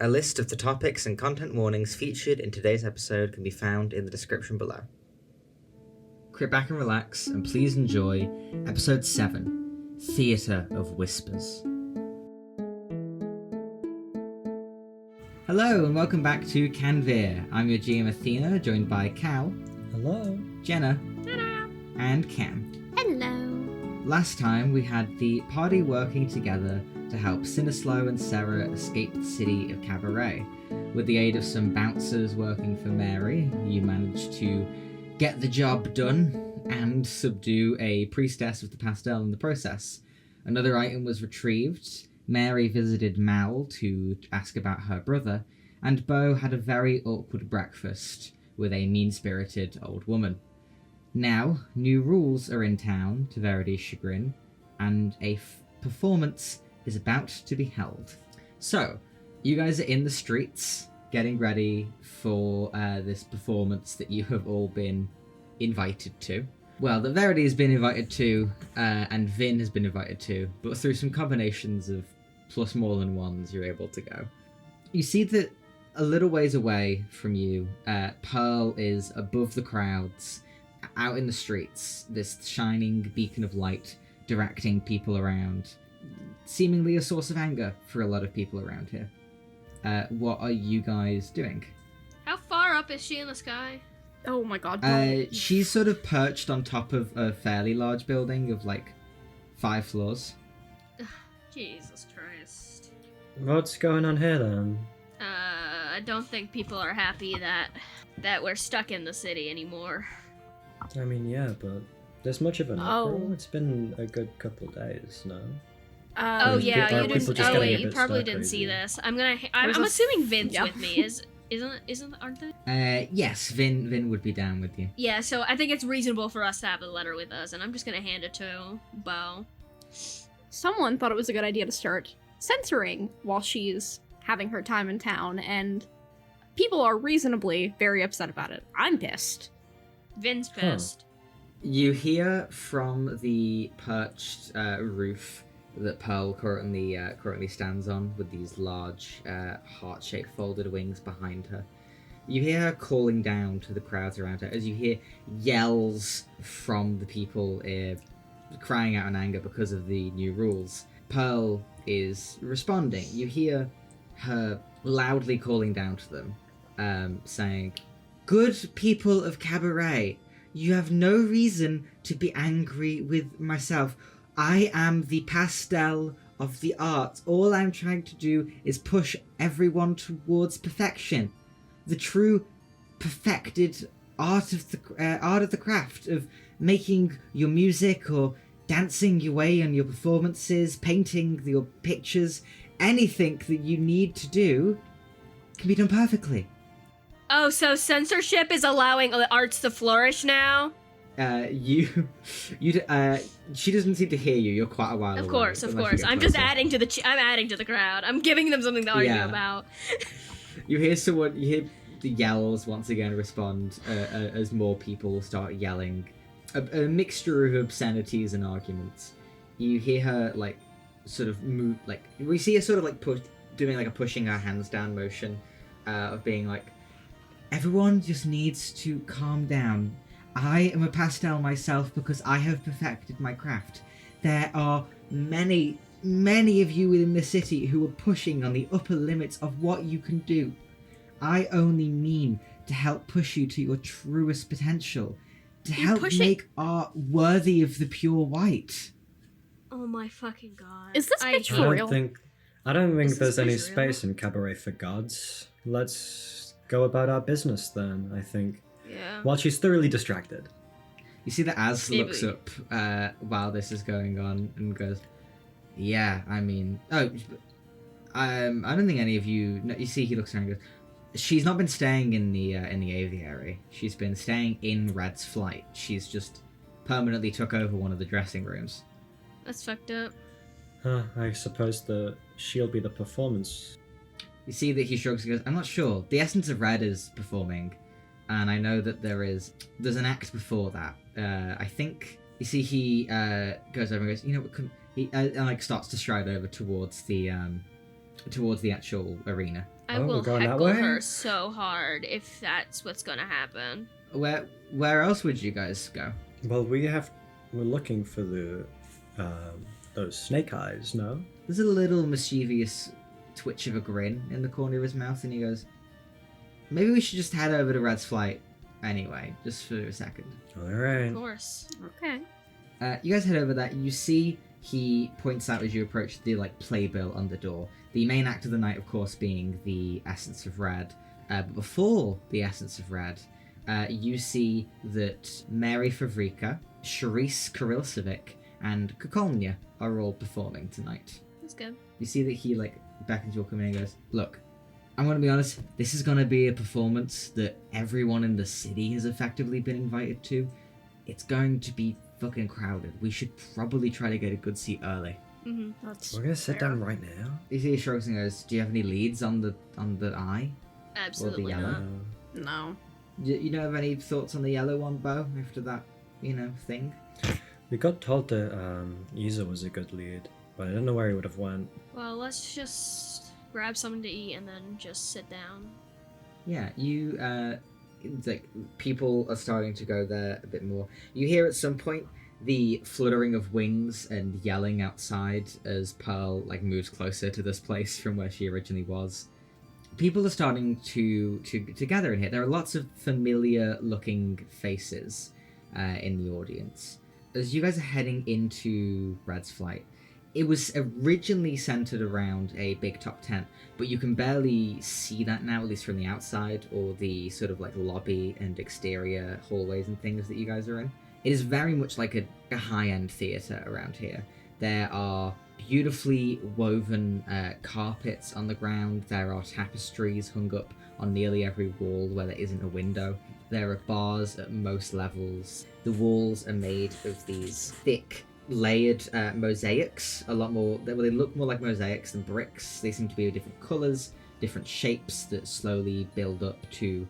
A list of the topics and content warnings featured in today's episode can be found in the description below. Sit back and relax, and please enjoy Episode 7, Theatre of Whispers. Hello, and welcome back to Canvir. I'm your GM Athena, joined by Cal. Hello. Jenna. Hello. And Cam. Hello. Last time, we had the party working together to help Sinislow and Sarah escape the city of Cabaret. With the aid of some bouncers working for Mary, you managed to get the job done and subdue a priestess of the pastel in the process. Another item was retrieved. Mary visited Mal to ask about her brother, and Beau had a very awkward breakfast with a mean-spirited old woman. Now, new rules are in town, to Verity's chagrin, and a performance is about to be held. So, you guys are in the streets, getting ready for this performance that you have all been invited to. Well, that Verity has been invited to, and Vin has been invited to, but through some combinations of plus more than ones, you're able to go. You see that a little ways away from you, Pearl is above the crowds, out in the streets, this shining beacon of light directing people around, seemingly a source of anger for a lot of people around here. What are you guys doing? How far up is she in the sky? Oh my god. She's sort of perched on top of a fairly large building of like 5 floors. Jesus Christ. What's going on here then? I don't think people are happy that we're stuck in the city anymore. I mean, yeah, but there's much of an Oh. uproar. It's been a good couple of days, no? Oh yeah, are you people didn't. just Oh getting a wait, you bit probably stir didn't see crazy? this. I'm There's a- assuming Vin's yeah. with me. Aren't they? Yes, Vin would be down with you. Yeah, so I think it's reasonable for us to have the letter with us, and I'm just gonna hand it to Beau. Someone thought it was a good idea to start censoring while she's having her time in town, and people are reasonably very upset about it. I'm pissed. Vin's pissed. You hear from the perched roof that Pearl currently stands on, with these large heart-shaped folded wings behind her. You hear her calling down to the crowds around her as you hear yells from the people crying out in anger because of the new rules. Pearl is responding. You hear her loudly calling down to them, saying, "Good people of Cabaret, you have no reason to be angry with myself. I am the pastel of the arts. All I'm trying to do is push everyone towards perfection. The true perfected art of the craft of making your music or dancing your way on your performances, painting your pictures, anything that you need to do can be done perfectly." Oh, so censorship is allowing the arts to flourish now? She doesn't seem to hear you. You're quite a while away. Of course. unless you get I'm just closer. adding to I'm adding to the crowd. I'm giving them something to argue Yeah. about. You hear the yells once again respond as more people start yelling. A mixture of obscenities and arguments. You hear her like sort of move, like we see her sort of like doing like a pushing her hands down motion, of being like, "Everyone just needs to calm down. I am a pastel myself because I have perfected my craft. There are many, many of you within the city who are pushing on the upper limits of what you can do. I only mean to help push you to your truest potential, to You're help pushing- make art worthy of the pure white." Oh my fucking god. Is this bitch I for don't real? think This there's is any real. space in Cabaret for gods. Let's go about our business then, I think. Yeah. While she's thoroughly distracted. You see that Az Maybe. looks up while this is going on and goes, "Yeah, I mean, I don't think any of you." No, you see, he looks around and goes, "She's not been staying in the aviary. She's been staying in Red's flight. She's just permanently took over one of the dressing rooms." That's fucked up. I suppose she'll be the performance. You see that he shrugs and goes, "I'm not sure. The Essence of Red is performing, and I know that there's an act before that. I think." You see he goes over and goes, "You know, and like starts to stride over towards the towards the actual arena. I Oh, will we're going that heckle way? her so hard if that's what's gonna happen. Where else would you guys go? Well, we're looking for the those snake eyes, no? There's a little mischievous twitch of a grin in the corner of his mouth, and he goes, maybe we should just head over to Red's flight anyway, just for a second. All right. Of course. Okay. You guys head over that. You see he points out as you approach the playbill on the door. The main act of the night, of course, being the Essence of Red. But before the Essence of Red, you see that Mary Favrika, Charisse Kirilcevic, and Kukolnya are all performing tonight. That's good. You see that he beckons you all come in and goes, look, I'm going to be honest, this is going to be a performance that everyone in the city has effectively been invited to. It's going to be fucking crowded. We should probably try to get a good seat early. Mm-hmm. That's We're gonna sit fair. down right now. You see he shrugs and goes, do you have any leads on the eye? Absolutely yellow. not. No. You don't have any thoughts on the yellow one, Bo, after that, thing? We got told that Isa was a good lead, but I don't know where he would have went. Well, let's just grab something to eat and then just sit down. Yeah, you, people are starting to go there a bit more. You hear at some point the fluttering of wings and yelling outside as Pearl, moves closer to this place from where she originally was. People are starting to gather in here. There are lots of familiar-looking faces in the audience. As you guys are heading into Red's flight, it was originally centered around a big top tent, but you can barely see that now, at least from the outside, or the sort of lobby and exterior hallways and things that you guys are in. It is very much like a high-end theater around here. There are beautifully woven carpets on the ground. There are tapestries hung up on nearly every wall where there isn't a window. There are bars at most levels. The walls are made of these thick, layered mosaics. They look more like mosaics than bricks. They seem to be of different colours, different shapes that slowly build up to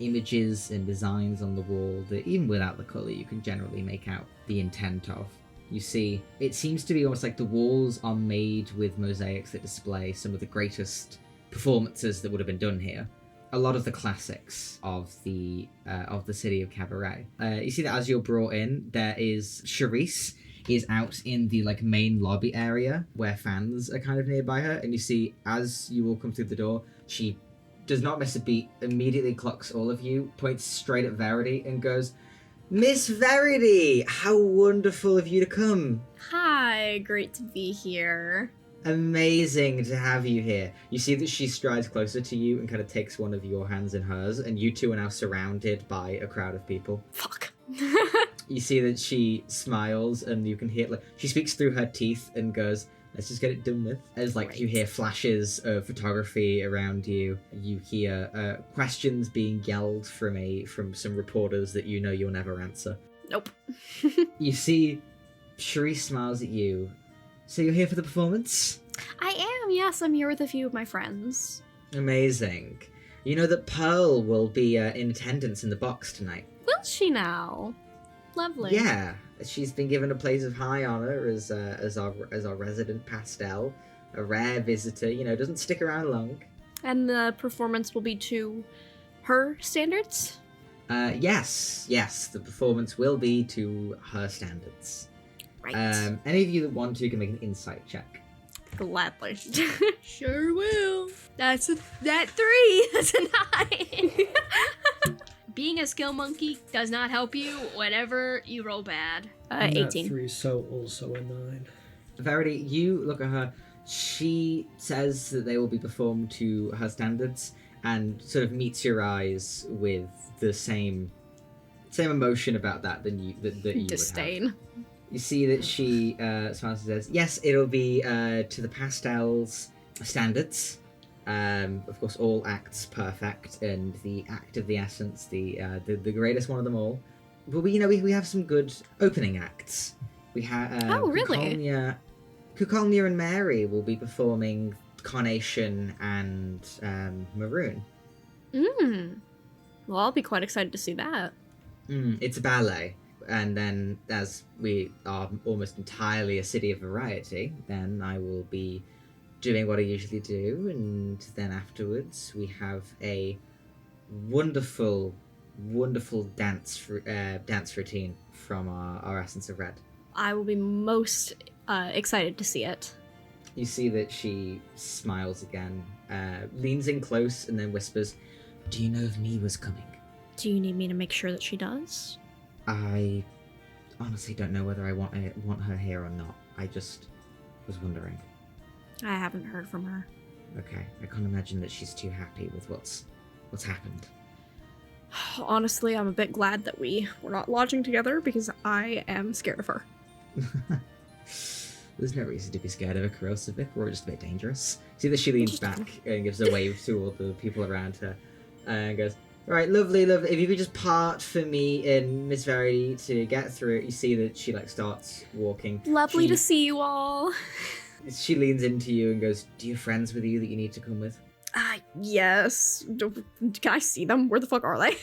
images and designs on the wall that even without the colour you can generally make out the intent of. You see, it seems to be almost like the walls are made with mosaics that display some of the greatest performances that would have been done here. A lot of the classics of the city of Cabaret. You see that as you're brought in, there is Charisse is out in the main lobby area where fans are kind of nearby her, and you see as you all come through the door, she does not miss a beat, immediately clocks all of you, points straight at Verity and goes, Miss Verity, how wonderful of you to come. Hi, great to be here. Amazing to have you here. You see that she strides closer to you and kind of takes one of your hands in hers, and you two are now surrounded by a crowd of people. Fuck. You see that she smiles, and you can hear, she speaks through her teeth and goes, let's just get it done with. As you hear flashes of photography around you, you hear questions being yelled from some reporters that you'll never answer. Nope. You see, Charisse smiles at you. So you're here for the performance? I am, yes. I'm here with a few of my friends. Amazing. You know that Pearl will be in attendance in the box tonight. Will she now? Lovely. Yeah, she's been given a place of high honor as our resident pastel, a rare visitor. Doesn't stick around long. And the performance will be to her standards? Yes, the performance will be to her standards. Right. Any of you that want to can make an insight check. Gladly. Sure will. That's that 3. That's a 9. Being a skill monkey does not help you whenever you roll bad. And that 18. 3, so also a 9. Verity, you look at her. She says that they will be performed to her standards, and sort of meets your eyes with the same emotion about that that you would have. Disdain. You see that she smiles and says, yes, it'll be to the pastel's standards. Of course, all acts perfect, and the act of the essence, the greatest one of them all. But we have some good opening acts. We have Oh, really? Kukolnya and Mary will be performing Carnation and Maroon. Well, I'll be quite excited to see that. It's a ballet. And then, as we are almost entirely a city of variety, then I will be doing what I usually do, and then afterwards we have a wonderful dance routine from our Essence of Red. I will be most excited to see it. You see that she smiles again, leans in close, and then whispers, "Do you know if Miwa's coming?" Do you need me to make sure that she does? I honestly don't know whether I want her here or not. I just was wondering. I haven't heard from her. Okay, I can't imagine that she's too happy with what's happened. Honestly, I'm a bit glad that we were not lodging together because I am scared of her. There's no reason to be scared of a corrosive Vic. We're just a bit dangerous. See that she leans back and gives a wave to all the people around her and goes, "Right, lovely. If you could just part for me and Miss Verity to get through it." You see that she starts walking. Lovely to see you all. She leans into you and goes, "Do you have friends with you that you need to come with?" Yes. Can I see them? Where the fuck are they?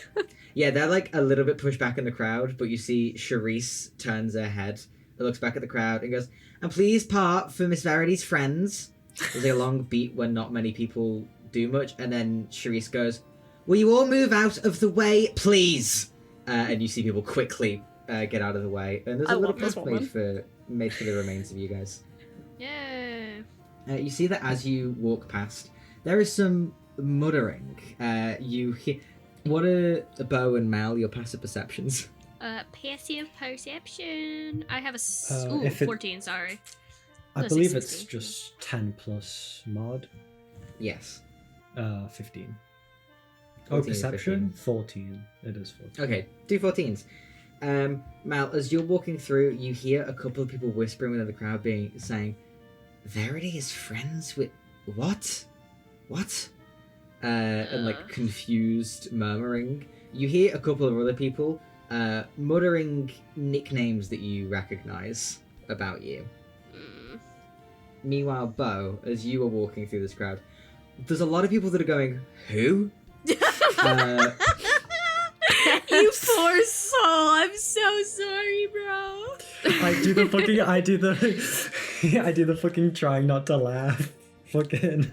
Yeah, they're a little bit pushed back in the crowd, but you see Charisse turns her head, looks back at the crowd, and goes, "And please part for Miss Verity's friends." There's a long beat when not many people do much, and then Charisse goes, "Will you all move out of the way, please?" And you see people quickly get out of the way, and there's a little path made for the remains of you guys. Yeah. You see that as you walk past, there is some muttering. You hear. What are Bo and Mal, your passive perceptions? Passive perception. I have a 14. Sorry. I believe it's just 10 plus mod. Yes. 15. 14 perception? 14. It is 14. Okay, do 14s. Mal, as you're walking through, you hear a couple of people whispering within the crowd saying, "Verity is friends with what? What?" And confused murmuring. You hear a couple of other people muttering nicknames that you recognize about you. Meanwhile, Bo, as you are walking through this crowd, there's a lot of people that are going, "Who?" You poor soul. I'm so sorry, bro. I do the fucking trying not to laugh. Fucking.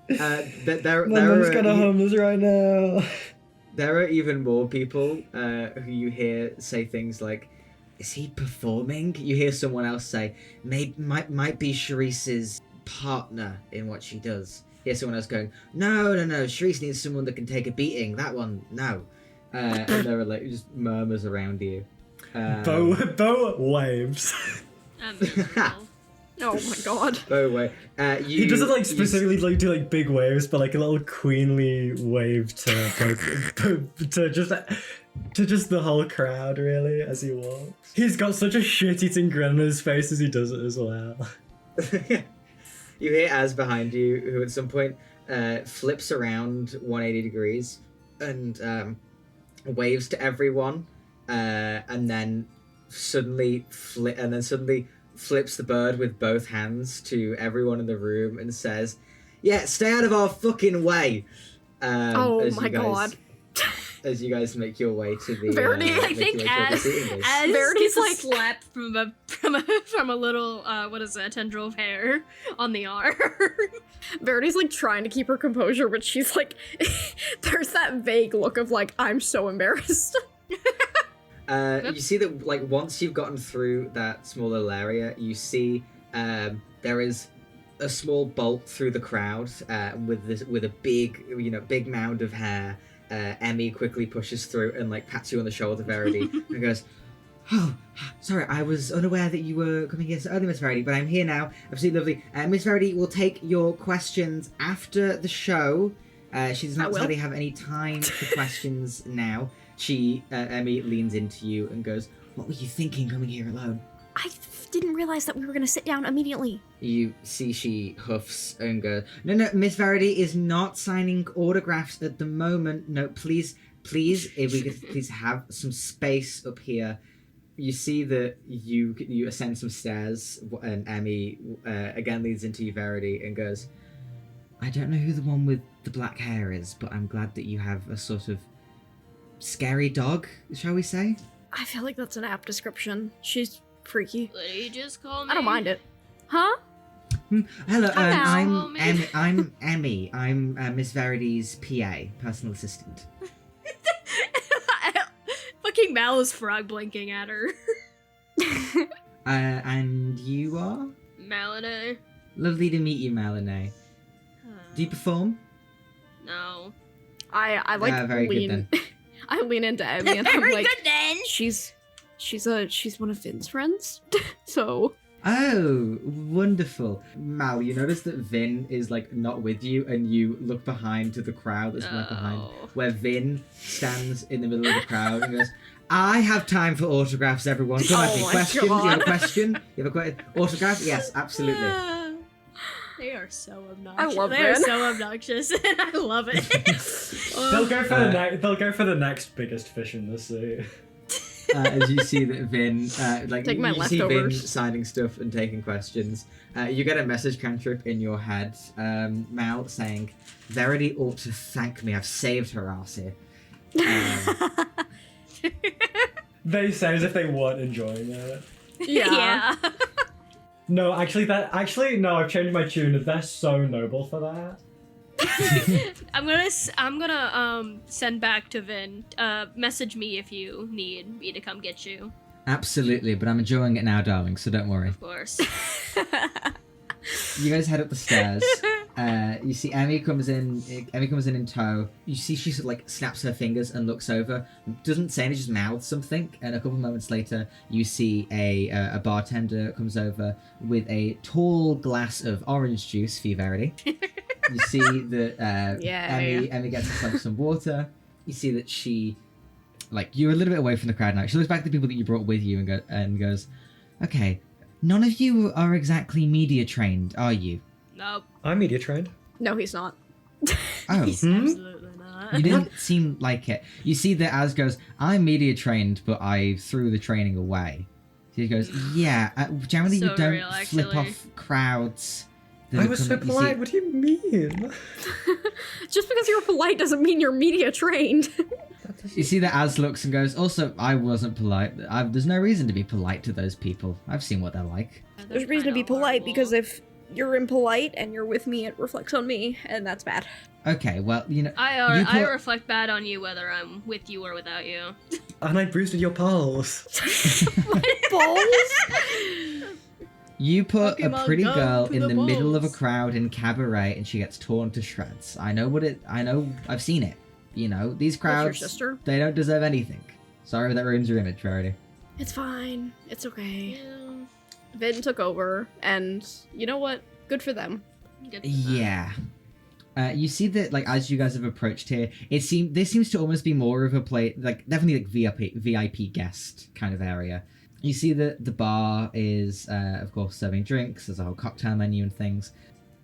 My mom's kind of homeless right now. There are even more people who you hear say things like, "Is he performing?" You hear someone else say, might be Charisse's partner in what she does. You hear someone else going, No, Charisse needs someone that can take a beating. That one, no. And there are just murmurs around you. Bo waves. Oh my god. Bo way. He doesn't specifically do big waves, but a little queenly wave to just the whole crowd really as he walks. He's got such a shit-eating grin on his face as he does it as well. You hear Az behind you, who at some point flips around 180 degrees and waves to everyone, and then suddenly flips the bird with both hands to everyone in the room and says, "Yeah, stay out of our fucking way." Oh my god. As you guys make your way to the Verity, I think as Verity's gets a slap from a little a tendril of hair on the arm. Verity's trying to keep her composure, but she's there's that vague look of I'm so embarrassed. You see that once you've gotten through that small little area, you see there is a small bolt through the crowd with a big mound of hair. Emmy quickly pushes through and pats you on the shoulder, Verity, and goes, "Oh, sorry, I was unaware that you were coming here so early, Miss Verity, but I'm here now. Absolutely lovely. Miss Verity will take your questions after the show. She does not really have any time for questions now." Emmy leans into you and goes, "What were you thinking coming here alone?" I didn't realize that we were going to sit down immediately. You see she huffs and goes, No, Miss Verity is not signing autographs at the moment. No, please, if we could please have some space up here. You see that you ascend some stairs, and Emmy again leads into you, Verity, and goes, "I don't know who the one with the black hair is, but I'm glad that you have a sort of scary dog, shall we say?" I feel that's an apt description. She's freaky. What did you just call me? I don't mind it. Huh? Hello, Hello, I'm Emmy. I'm Miss Verity's PA, personal assistant. Fucking Mal is frog blinking at her. And you are? Melanie. Lovely to meet you, Melanie. Do you perform? No. I like very good lean. then. I lean into Emmy and I'm Very like, good then. she's one of Vin's friends, so. Oh, wonderful. Mal, you notice that Vin is like not with you, and you look behind to the crowd that's right behind, where Vin stands in the middle of the crowd and goes, I have time for autographs, everyone. Come at me. Oh my Question? God. You have a question? You have a question? Autograph? Yes, absolutely. They are so obnoxious. I love They are Vin. so obnoxious, and I love it. They'll go for they'll go for the next biggest fish in the sea. As you see that Vin, Take my you see Vin leftovers. signing stuff and taking questions. You get a message cantrip in your head, Mal, saying, Verity ought to thank me. I've saved her ass here. They say as if they weren't enjoying it. Yeah. No, actually, no. I've changed my tune. They're so noble for that. I'm gonna send back to Vin. Message me if you need me to come get you. Absolutely, but I'm enjoying it now, darling, so don't worry. Of course. You guys head up the stairs. You see Emmy comes in in tow. You see she sort of like snaps her fingers and looks over. Doesn't say anything, just mouths something. And a couple moments later, you see a bartender comes over with a tall glass of orange juice for you, Verity. You see that Emmy gets herself some water. You see that she, like, you're a little bit away from the crowd now. She looks back at the people that you brought with you and goes, okay, none of you are exactly media trained, are you? Nope. I'm media trained. No, he's not. Oh, He's absolutely not. you didn't seem like it. You see that Az goes, I'm media trained, but I threw the training away. He goes, yeah, generally So you don't real, flip actually. off crowds. that I are was so coming- you see- polite. What do you mean? Just because you're polite doesn't mean you're media trained. You see that Az looks and goes, also, I wasn't polite. There's no reason to be polite to those people. I've seen what they're like. There's reason to be polite because if you're impolite and you're with me, it reflects on me, and that's bad. Okay, well, you know, I You put- reflect bad on you whether I'm with you or without you. And I bruised your pulse. Balls? you put a Pokemon pretty go girl to in the the middle of a balls. crowd in cabaret and she gets torn to shreds. I know, I've seen it. You know, these That's your crowds, sister. they don't deserve anything. Sorry that ruins your image, Verity. It's fine. It's okay. Yeah. Vin took over, and you know what? Good for them. Good for that. Yeah. You see that, like, as you guys have approached here, this seems to almost be more of a like, definitely like VIP guest kind of area. You see that the bar is, of course, serving drinks. There's a whole cocktail menu and things.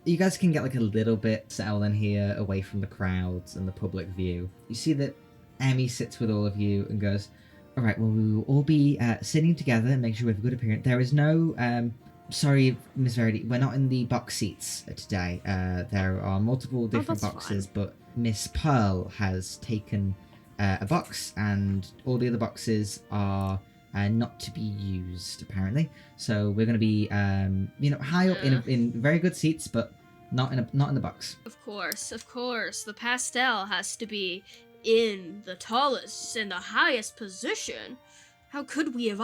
You guys can get like a little bit settled in here, away from the crowds and the public view. You see that Emmy sits with all of you and goes, all right, well, we will all be sitting together and make sure we have a good appearance. There is no, sorry, Miss Verity, we're not in the box seats today. There are multiple different that's boxes, but Miss Pearl has taken a box, and all the other boxes are not to be used, apparently. So we're going to be, high up in very good seats, but not in the box. Of course. The pastel has to be in the tallest and the highest position. How could we have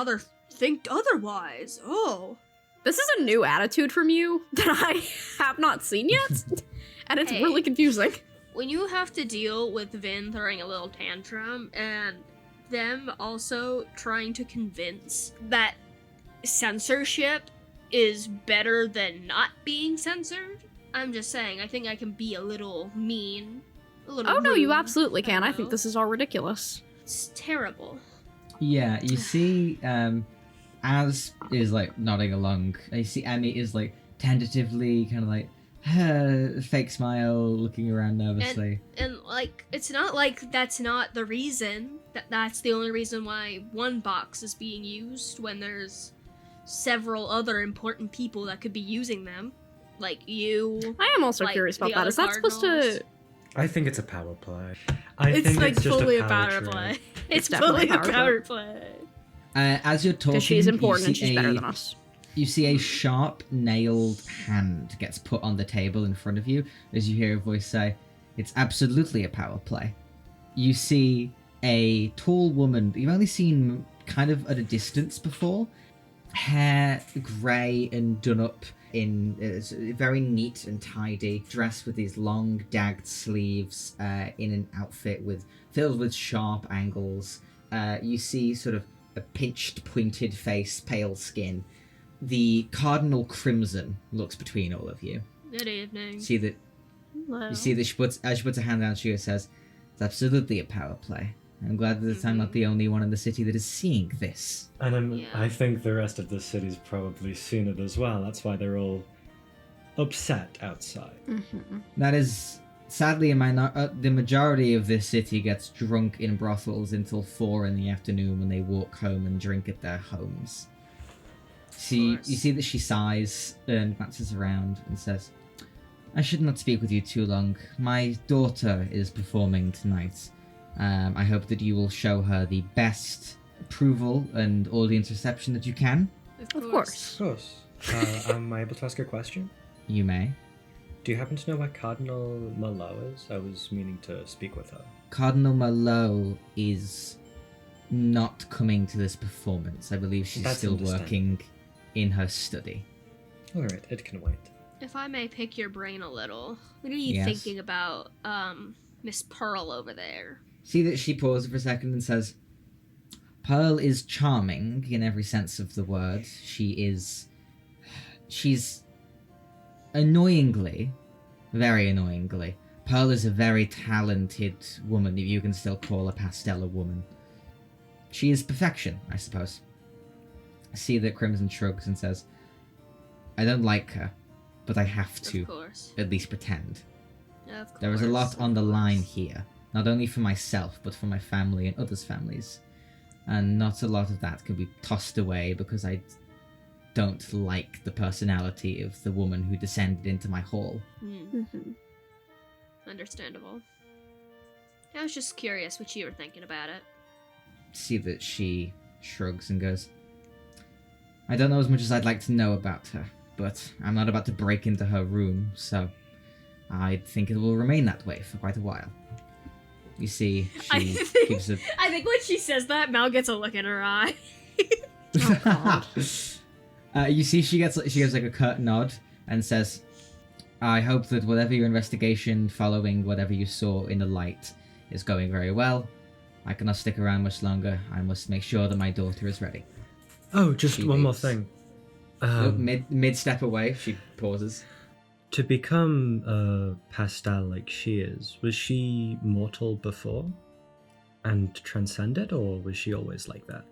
think otherwise? Oh. This is a new attitude from you that I have not seen yet, and it's Hey. really confusing. When you have to deal with Vin throwing a little tantrum and them also trying to convince that censorship is better than not being censored, I'm just saying, I think I can be a little mean. A little Oh no, you rude, absolutely can. I know? think this is all ridiculous. It's terrible. Yeah, you see, Az is like nodding along. You see Emmy is like tentatively kind of like fake smile, looking around nervously. And like, it's not like that's not the reason. That's the only reason why one box is being used when there's several other important people that could be using them. Like you. I am also Like, curious about the that. other Is that supposed to? Cardinals. I think it's a power play. I It's think like it's just fully a power trip. play. It's It's fully definitely a a power power play. As you're talking, Because she's important you and see she's better than us. You see a sharp, nailed hand gets put on the table in front of you as you hear a voice say, "It's absolutely a power play." You see a tall woman that you've only seen kind of at a distance before. Hair grey and done up in very neat and tidy, dressed with these long, dagged sleeves, in an outfit filled with sharp angles. You see sort of a pinched, pointed face, pale skin. The Cardinal Crimson looks between all of you. Good evening. See that? Hello. You see that she puts her hand down to you and says, "It's absolutely a power play. I'm glad that I'm not the only one in the city that is seeing this." And Yeah. I think the rest of the city's probably seen it as well. That's why they're all upset outside. Mm-hmm. That is sadly the majority of this city gets drunk in brothels until 4 in the afternoon when they walk home and drink at their homes. You see that she sighs and glances around and says, "I should not speak with you too long. My daughter is performing tonight. I hope that you will show her the best approval and audience reception that you can." Of course. Of course. Am I able to ask a question? You may. Do you happen to know where Cardinal Merlot is? I was meaning to speak with her. Cardinal Merlot is not coming to this performance. I believe she's That's still understandable. working in her study. Alright, it can wait. If I may pick your brain a little, what are you Yes. thinking about Miss Pearl over there? See that she pauses for a second and says, "Pearl is charming in every sense of the word. She's annoyingly, very annoyingly. Pearl is a very talented woman, if you can still call a pastel a woman. She is perfection, I suppose." See that Crimson shrugs and says, "I don't like her, but I have to Of course. at least pretend. Of course. There is a lot on the of line course. here, not only for myself, but for my family and others' families. And not a lot of that can be tossed away because I don't like the personality of the woman who descended into my hall." Mm-hmm. Understandable. I was just curious what you were thinking about it. See that she shrugs and goes, "I don't know as much as I'd like to know about her, but I'm not about to break into her room, so I think it will remain that way for quite a while." You see, she gives a... I think when she says that, Mal gets a look in her eye. You see, she gives like a curt nod and says, "I hope that whatever your investigation following whatever you saw in the light is going very well. I cannot stick around much longer. I must make sure that my daughter is ready." Oh, just She one more leaves. thing. Mid step away, she pauses. To become a pastel like she is, was she mortal before? And transcended, or was she always like that?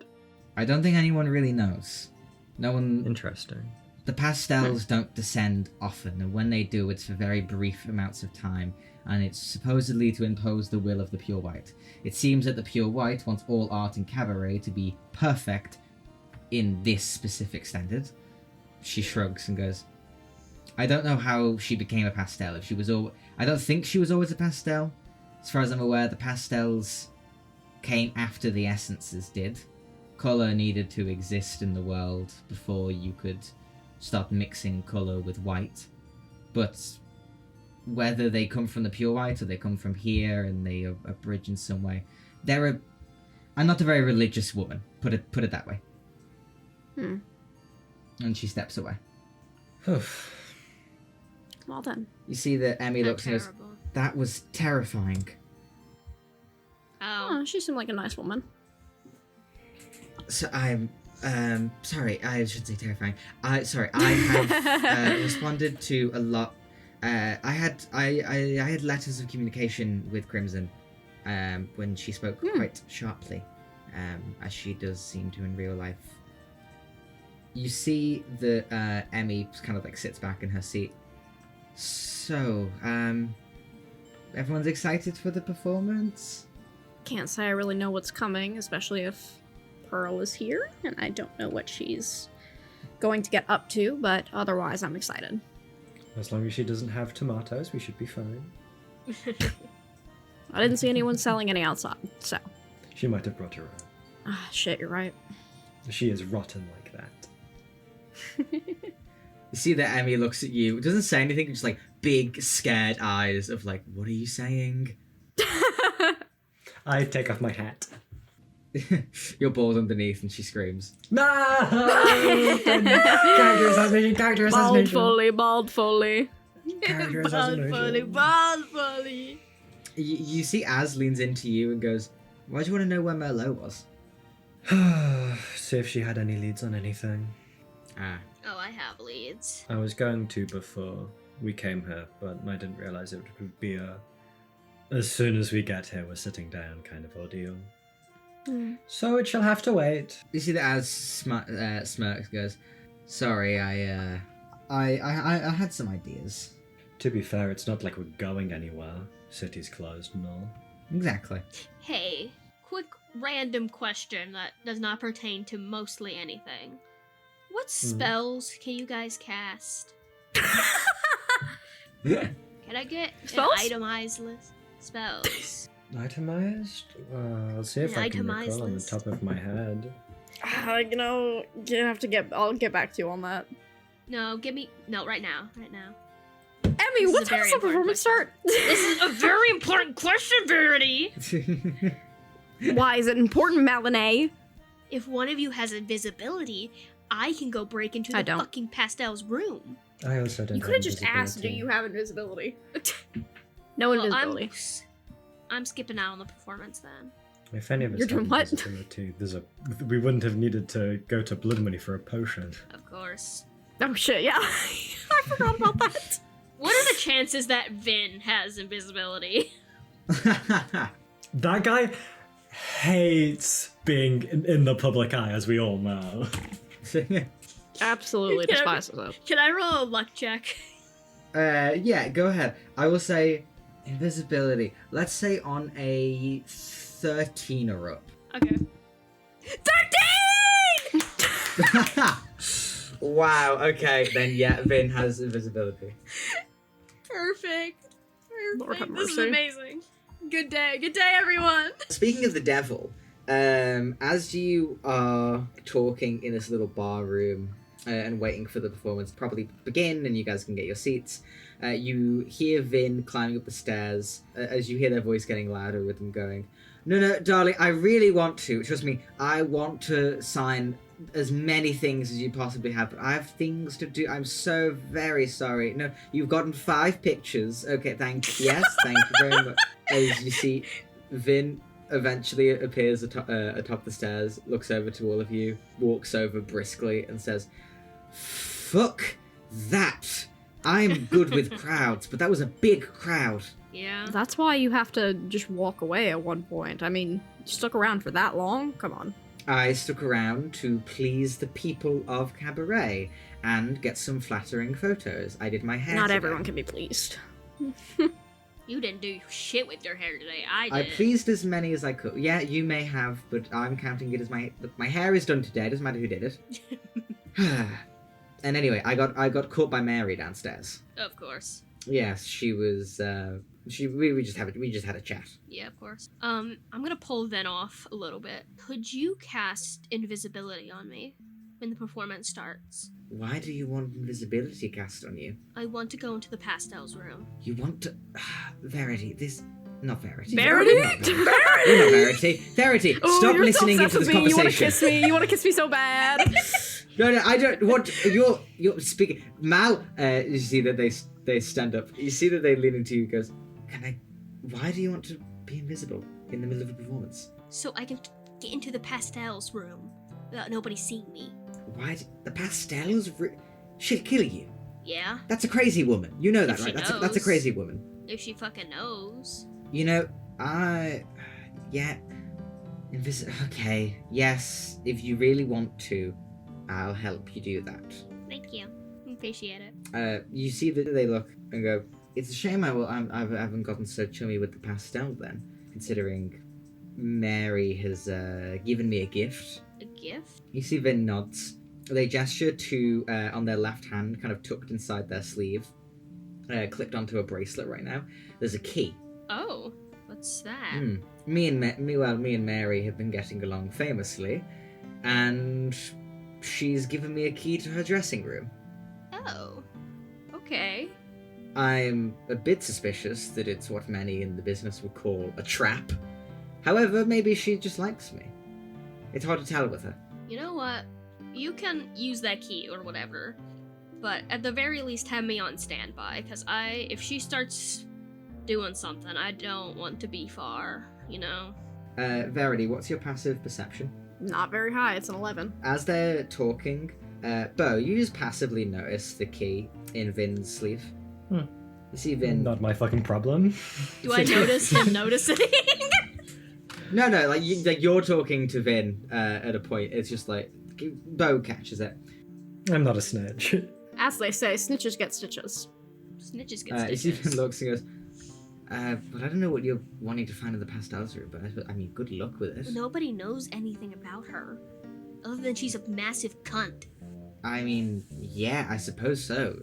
I don't think anyone really knows. No one. Interesting. The pastels don't descend often, and when they do, it's for very brief amounts of time, and it's supposedly to impose the will of the Pure White. It seems that the Pure White wants all art in Cabaret to be perfect in this specific standard. She shrugs and goes, "I don't know how she became a pastel. If she was I don't think she was always a pastel. As far as I'm aware, the pastels came after the essences did. Colour needed to exist in the world before you could start mixing colour with white. But whether they come from the Pure White or they come from here and they are a bridge in some way, I'm not a very religious woman. Put it that way." Hmm. And she steps away. Well done. You see that Emmy How looks and goes, terrible. "That was terrifying." Oh. Oh, she seemed like a nice woman. So I'm sorry, I should say terrifying. I have responded to a lot. I had letters of communication with Crimson when she spoke quite sharply, as she does seem to in real life. You see that Emmy kind of like sits back in her seat. So, everyone's excited for the performance? Can't say I really know what's coming, especially if Pearl is here, and I don't know what she's going to get up to, but otherwise I'm excited. As long as she doesn't have tomatoes, we should be fine. I didn't see anyone selling any outside, so. She might have brought her own. Ah, shit, you're right. She is rotten like that. You see that Emmy looks at you, doesn't say anything, just like big scared eyes of like, what are you saying? I take off my hat. You're bald underneath, and she screams. No! Character assassination, character Bald assassination. Foley, Bald Foley. Character Bald assassination. Foley, Bald Foley. You see Az leans into you and goes, why do you want to know where Merlot was? See if she had any leads on anything. Ah. Oh, I have leads. I was going to before we came here, but I didn't realize it would be a as soon as we get here, we're sitting down kind of ordeal. So it shall have to wait. You see that Az smirks, goes, sorry, I had some ideas. To be fair, it's not like we're going anywhere. City's closed and all. Exactly. Hey, quick random question that does not pertain to mostly anything. What spells can you guys cast? Can I get Spells? an itemized list? Spells. Itemized? I'll see if An I can itemized recall on the list. top of my head. You know, I'll get back to you on that. No, right now. Emmy, This what is a time very does the performance start? This is a very important question, Verity! Why is it important, Malinee? If one of you has invisibility, I can go break into I the don't. fucking Pastel's room. I also don't You have could have just asked, do invisibility. you have invisibility? No Well, invisibility. I'm skipping out on the performance then. If any of us You're had doing what? invisibility, we wouldn't have needed to go to Blood Money for a potion. Of course. Oh shit, yeah. I forgot about that. What are the chances that Vin has invisibility? That guy hates being in the public eye, as we all know. Absolutely Yeah. despises it. Can I roll a luck check? Yeah, go ahead. I will say invisibility. Let's say on a 13 or up. Okay. 13! Wow, okay, then yeah, Vin has invisibility. Perfect. Lord have This is mercy. amazing. Good day, everyone. Speaking of the devil, as you are talking in this little bar room and waiting for the performance to probably begin and you guys can get your seats, you hear Vin climbing up the stairs as you hear their voice getting louder with them going, no, darling, I really want to. Trust me, I want to sign as many things as you possibly have, but I have things to do. I'm so very sorry. No, you've gotten 5 pictures. Okay, thank you. Yes, thank you very much. As you see, Vin eventually appears atop the stairs, looks over to all of you, walks over briskly, and says, fuck that. I'm good with crowds, but that was a big crowd. Yeah. That's why you have to just walk away at one point. I mean, you stuck around for that long? Come on. I stuck around to please the people of Cabaret and get some flattering photos. I did my hair Not today. everyone can be pleased. You didn't do shit with your hair today. I I did. pleased as many as I could. Yeah, you may have, but I'm counting it as my hair is done today. Doesn't matter who did it. And anyway, I got caught by Mary downstairs. Of course. Yes, she was. We just had a chat. Yeah, of course. I'm gonna pull Vin off a little bit. Could you cast invisibility on me when the performance starts? Why do you want invisibility cast on you? I want to go into the Pastel's room. You want to, Verity. This. Not Verity. Verity? You're not Verity. Verity, Oh, stop you're listening so into obsessed this with me. You want to conversation. kiss me? You want to kiss me so bad? No, I don't want. You're speaking. Mal, you see that they stand up. You see that they lean into you and goes, why do you want to be invisible in the middle of a performance? So I can get into the Pastel's room without nobody seeing me. Why? The Pastels? She'll kill you. Yeah? That's a crazy woman. You know that, If she right? That's a knows. crazy woman. If she fucking knows. You know, okay, yes, if you really want to, I'll help you do that. Thank you. Appreciate it. You see that they look and go, it's a shame I haven't gotten so chummy with the pastel then, considering Mary has given me a gift. A gift? You see Vin nods. They gesture to, on their left hand, kind of tucked inside their sleeve, clipped onto a bracelet right now, there's a key. Oh, what's that? Me and Mary have been getting along famously, and she's given me a key to her dressing room. Oh. Okay. I'm a bit suspicious that it's what many in the business would call a trap. However, maybe she just likes me. It's hard to tell with her. You know what? You can use that key or whatever, but at the very least have me on standby, because if she starts doing something, I don't want to be far, you know? Verity, what's your passive perception? Not very high, it's an 11. As they're talking, Bo, you just passively notice the key in Vin's sleeve. Hmm. You see Vin... Not my fucking problem. Do I notice him noticing? No, like you're talking to Vin at a point. It's just like, Bo catches it. I'm not a snitch. As they say, snitches get stitches. Snitches get You see stitches. Vin looks and goes, but I don't know what you're wanting to find in the pastels room, but I mean, good luck with it. Nobody knows anything about her, other than she's a massive cunt. I mean, yeah, I suppose so.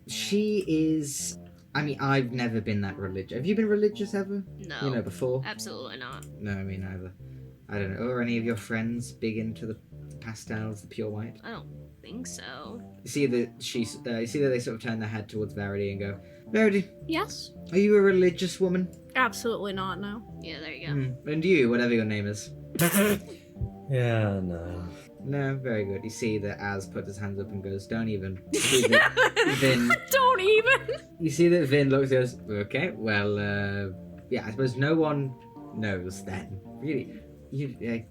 She is... I mean, I've never been that religious. Have you been religious ever? No. You know, before? Absolutely not. No, me neither. I don't know. Are any of your friends big into the pastels, the pure white? I don't think so. You see that you see that they sort of turn their head towards Verity and go, Verity, Yes? are you a religious woman? Absolutely not, no. Yeah, there you go. And you, whatever your name is. Yeah, no. No, very good. You see that Az puts his hands up and goes, don't even. You see that Vin, Don't even! you see that Vin looks and goes, okay, well, yeah, I suppose no one knows then. Really,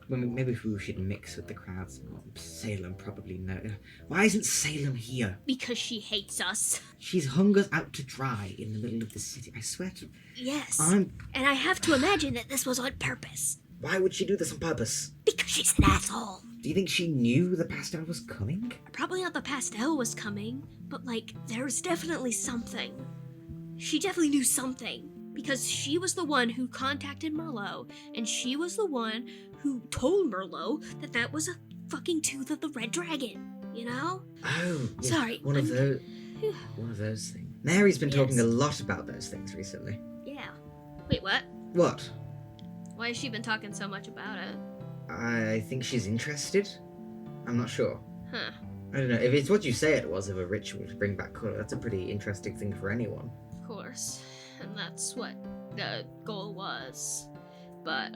maybe we should mix with the crowds. Salem probably knows. Why isn't Salem here? Because she hates us. She's hung us out to dry in the middle of the city. I swear to... Yes. I'm... And I have to imagine that this was on purpose. Why would she do this on purpose? Because she's an asshole. Do you think she knew the pastel was coming? Probably not the pastel was coming, but like, there's definitely something. She definitely knew something. Because she was the one who contacted Merlot, and she was the one who told Merlot that that was a fucking tooth of the red dragon. You know? Oh, yeah, Sorry, One of those things. Mary's been talking a Yes. lot about those things recently. Yeah. Wait, what? What? Why has she been talking so much about it? I think she's interested. I'm not sure. Huh. I don't know. If it's what you say it was of a ritual to bring back colour, that's a pretty interesting thing for anyone. Of course. And that's what the goal was. But,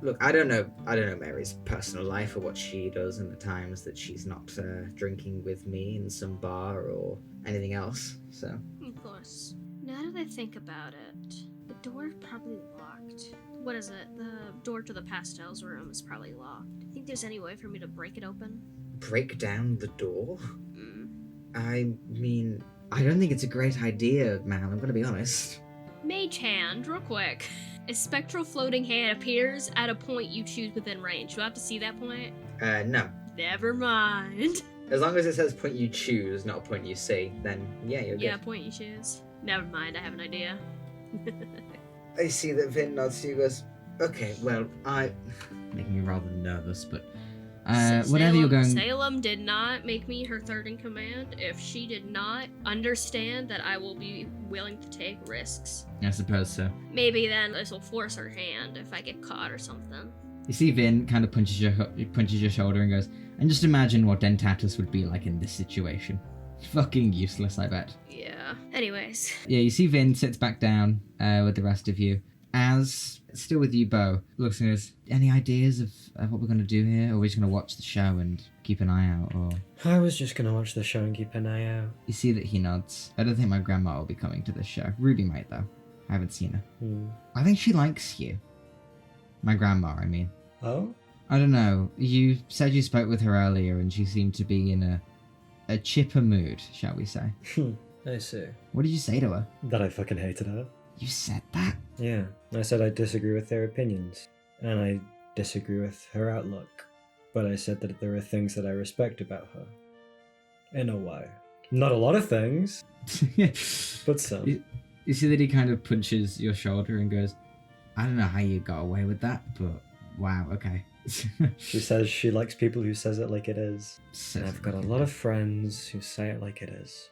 Look, I don't know Mary's personal life or what she does and the times that she's not drinking with me in some bar or anything else, so... of course. Now that I think about it, the door's probably locked. What is it? The door to the pastels room is probably locked. Do you think there's any way for me to break it open? Break down the door? Mm. I mean, I don't think it's a great idea, man, I'm gonna be honest. Mage hand, real quick. A spectral floating hand appears at a point you choose within range. Do I have to see that point? No. Never mind. As long as it says point you choose, not a point you see, then yeah, you're Yeah, good. point you choose. Never mind, I have an idea. I see that Vin nods to you and goes, okay, well, making me rather nervous, but... Salem did not make me her third in command if she did not understand that I will be willing to take risks. I suppose so. Maybe then this will force her hand if I get caught or something. You see Vin kind of punches your shoulder and goes, and just imagine what Dentatus would be like in this situation. Fucking useless, I bet. Yeah. Anyways. Yeah, you see Vin sits back down with the rest of you. As, still with you, Bo, looks and goes, any ideas of what we're going to do here? Or are we just going to watch the show and keep an eye out? Or I was just gonna watch the show and keep an eye out. you see that he nods. I don't think my grandma will be coming to this show. Ruby might, though. I haven't seen her. I think she likes you. My grandma, I mean. Oh? I don't know. You said you spoke with her earlier and she seemed to be in a chipper mood, shall we say. I see. What did you say to her? That I fucking hated her. You said that? Yeah, I said I disagree with their opinions, and I disagree with her outlook. But I said that there are things that I respect about her. In a way. Not a lot of things, but some. You see that he kind of punches your shoulder and goes, I don't know how you got away with that, but wow, okay. She says she likes people who says it like it is. So- And I've got a lot of friends who say it like it is.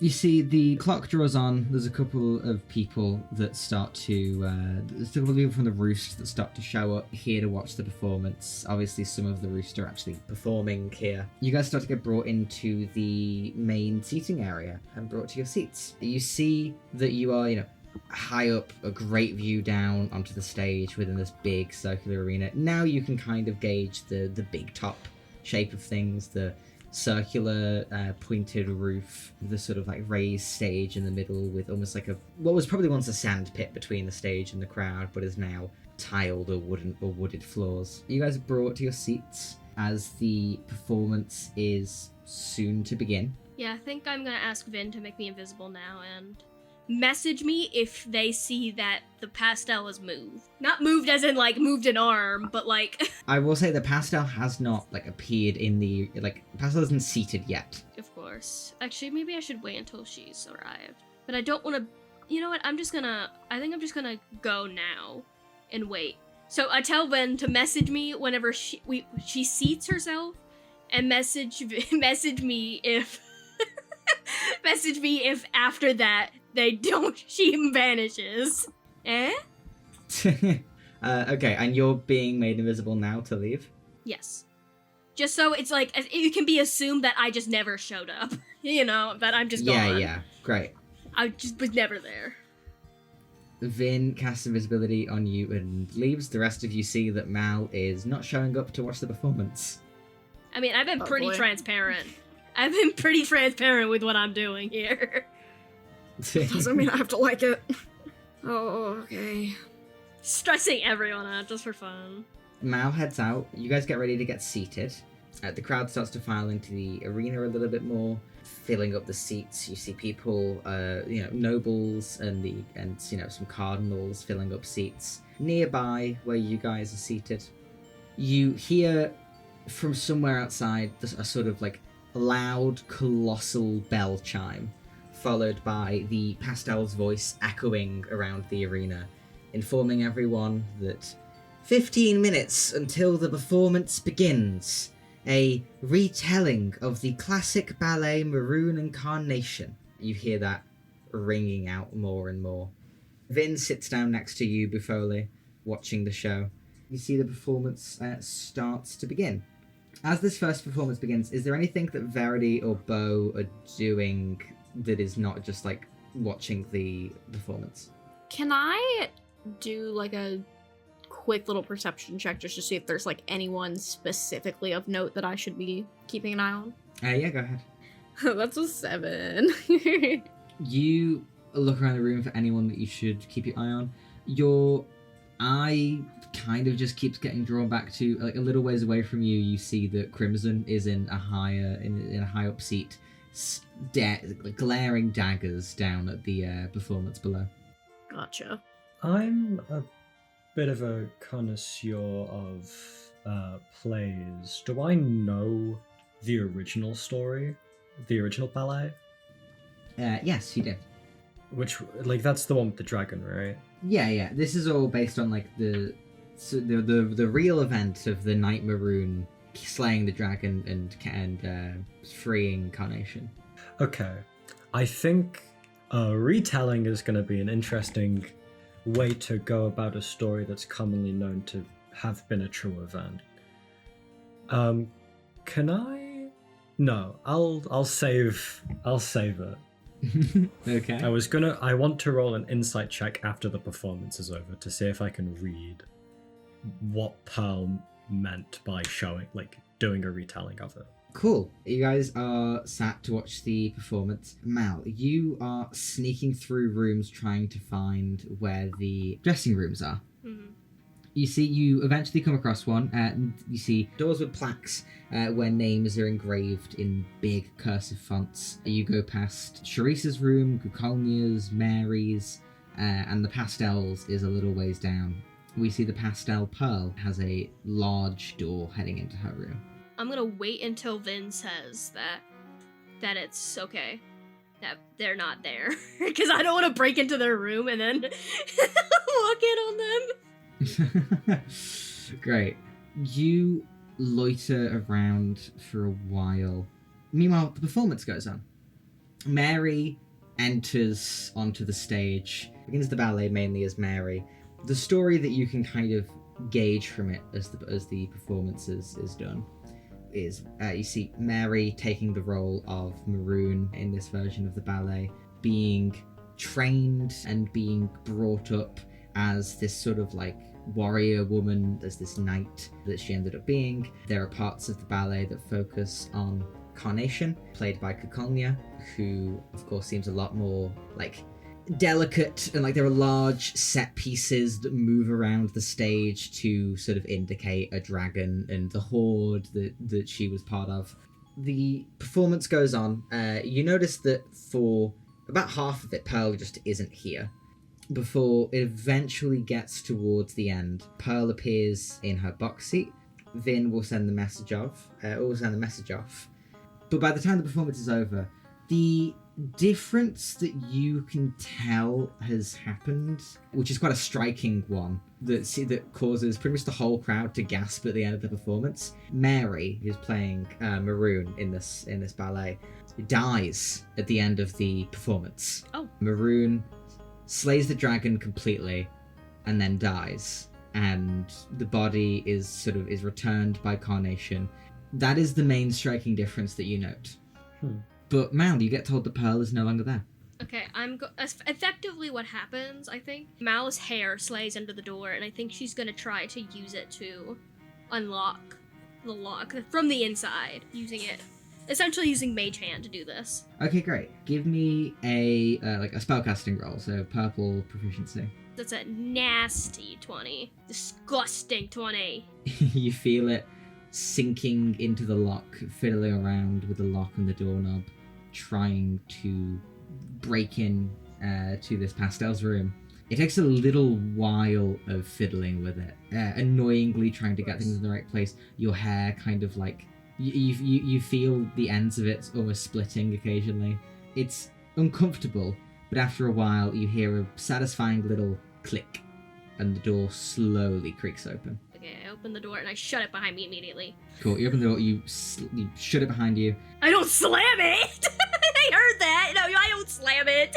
You see, the clock draws on. There's a couple of people that start to... there's a couple of people from the Roost that start to show up here to watch the performance. Obviously, some of the Roost are actually performing here. You guys start to get brought into the main seating area and brought to your seats. You see that you are, high up, a great view down onto the stage within this big circular arena. Now you can kind of gauge the big top shape of things, the circular pointed roof, the sort of like raised stage in the middle with almost like what was probably once a sand pit between the stage and the crowd, but is now tiled or wooded floors. You guys are brought to your seats as the performance is soon to begin. Yeah, I think I'm gonna ask Vin to make me invisible now and message me if they see that the pastel is moved. Not moved as in like moved an arm, but like I will say the pastel has not like appeared in the pastel isn't seated yet. Of course. Actually, maybe I should wait until she's arrived. But I don't want to. You know what? I think I'm just gonna go now and wait. So I tell Vin to message me whenever she seats herself, and message me if message me if after that she vanishes. Eh? Okay, and you're being made invisible now to leave? Yes. Just so it's like, it can be assumed that I just never showed up. That I'm just gone. Yeah, great. I just was never there. Vin casts invisibility on you and leaves. The rest of you see that Mal is not showing up to watch the performance. I mean, I've been pretty transparent. I've been pretty transparent with what I'm doing here. Doesn't mean I have to like it. Oh, okay. Stressing everyone out just for fun. Mal heads out. You guys get ready to get seated. The crowd starts to file into the arena a little bit more, filling up the seats. You see people, nobles and some cardinals filling up seats nearby where you guys are seated. You hear from somewhere outside a sort of like loud, colossal bell chime, followed by the pastel's voice echoing around the arena, informing everyone that 15 minutes until the performance begins. A retelling of the classic ballet Maroon and Carnation. You hear that ringing out more and more. Vin sits down next to you, Buffoli, watching the show. You see the performance starts to begin. As this first performance begins, is there anything that Verity or Bo are doing that is not just like watching the performance? Can I do like a quick little perception check just to see if there's like anyone specifically of note that I should be keeping an eye on? Yeah, go ahead. That's a 7. You look around the room for anyone that you should keep your eye on. Your eye kind of just keeps getting drawn back to like a little ways away from you. You see that Crimson is in a high up seat, glaring daggers down at the performance below. Gotcha. I'm a bit of a connoisseur of plays. Do I know the original story? The original ballet? Yes, you did. Which, like, that's the one with the dragon, right? Yeah. This is all based on like the real event of the Knight Maroon slaying the dragon and freeing Carnation. Okay. I think retelling is going to be an interesting way to go about a story that's commonly known to have been a true event. Can I? No, I'll save it. Okay. I want to roll an insight check after the performance is over to see if I can read what Pearl meant by doing a retelling of it. Cool. You guys are sat to watch the performance. Mal, you are sneaking through rooms trying to find where the dressing rooms are. Mm-hmm. You eventually come across one, and you see doors with plaques where names are engraved in big cursive fonts. You go past Charissa's room, Gukolnia's, Mary's, and the Pastels is a little ways down. We see the Pastel Pearl has a large door heading into her room. I'm gonna wait until Vin says that it's okay, that they're not there, because I don't want to break into their room and then walk in on them. Great. You loiter around for a while. Meanwhile, the performance goes on. Mary enters onto the stage, begins the ballet mainly as Mary. The story that you can kind of gauge from it as the performance is done is you see Mary taking the role of Maroon in this version of the ballet, being trained and being brought up as this sort of like warrior woman, as this knight that she ended up being. There are parts of the ballet that focus on Carnation, played by Kukonya, who of course seems a lot more like delicate, and like there are large set pieces that move around the stage to sort of indicate a dragon and the horde that she was part of. The performance goes on. You notice that for about half of it, Pearl just isn't here. Before it eventually gets towards the end, Pearl appears in her box seat. Vin will send the message off. But by the time the performance is over, the difference that you can tell has happened, which is quite a striking one, that causes pretty much the whole crowd to gasp at the end of the performance. Mary, who's playing Maroon in this ballet, dies at the end of the performance. Oh. Maroon slays the dragon completely and then dies, and the body is returned by Carnation. That is the main striking difference that you note. But Mound, you get told that Pearl is no longer there. Okay, effectively what happens, I think, Mal's hair slays under the door, and I think she's gonna try to use it to unlock the lock from the inside, essentially using Mage Hand to do this. Okay, great. Give me a spellcasting roll, so purple proficiency. That's a nasty 20. Disgusting 20. You feel it sinking into the lock, fiddling around with the lock and the doorknob, trying to break in to this pastel's room. It takes a little while of fiddling with it, annoyingly trying to get things in the right place. Your hair kind of like, you feel the ends of it almost splitting occasionally. It's uncomfortable, but after a while you hear a satisfying little click and the door slowly creaks open. Okay, I open the door and I shut it behind me immediately. Cool, you open the door, you shut it behind you. I don't slam it! I heard that! No, I don't slam it!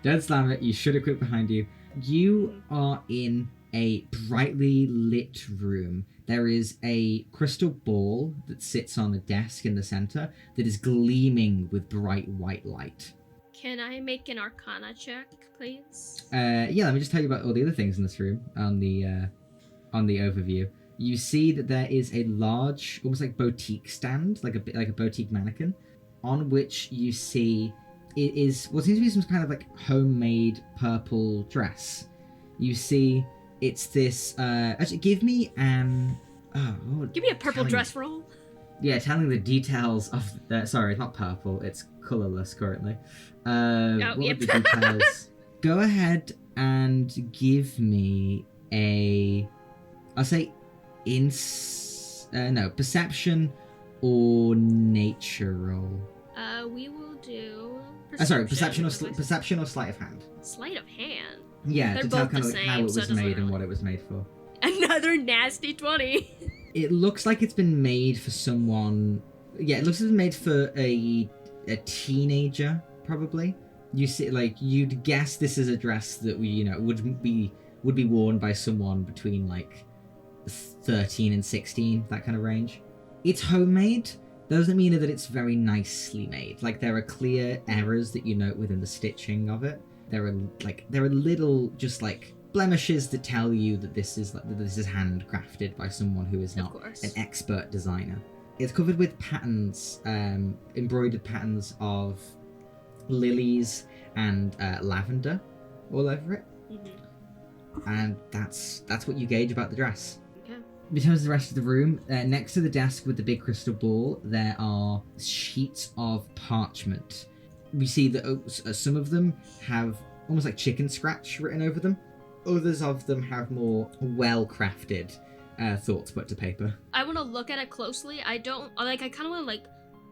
Don't slam it, you shut it quick behind you. You are in a brightly lit room. There is a crystal ball that sits on a desk in the center that is gleaming with bright white light. Can I make an Arcana check, please? Yeah, let me just tell you about all the other things in this room on the overview. You see that there is a large, almost like boutique stand, like a boutique mannequin, on which you see it is what seems to be some kind of like homemade purple dress. You see it's this. Actually, give me give me a purple dress roll. Yeah, telling the details of. Sorry, it's not purple. It's colorless currently. What are the details? Go ahead and give me a. I'll say perception or nature roll. We will do perception or sleight of hand. Sleight of hand? Yeah, They're to tell both kind the of like same, how it was so it doesn't made and really- what it was made for. Another nasty 20. It looks like it's been made for someone. Yeah, it looks like it's made for a teenager, probably. You see, like you'd guess this is a dress that would be worn by someone between like 13 and 16, that kind of range. It's homemade. Doesn't mean that it's very nicely made. Like there are clear errors that you note within the stitching of it. There are little just like blemishes that tell you that this is handcrafted by someone who is not an expert designer. It's covered with patterns, embroidered patterns of lilies and lavender all over it. Mm-hmm. And that's what you gauge about the dress. Okay. In terms of the rest of the room, next to the desk with the big crystal ball, there are sheets of parchment. We see that some of them have almost like chicken scratch written over them. Others of them have more well-crafted thoughts put to paper. I want to look at it closely. I kind of want to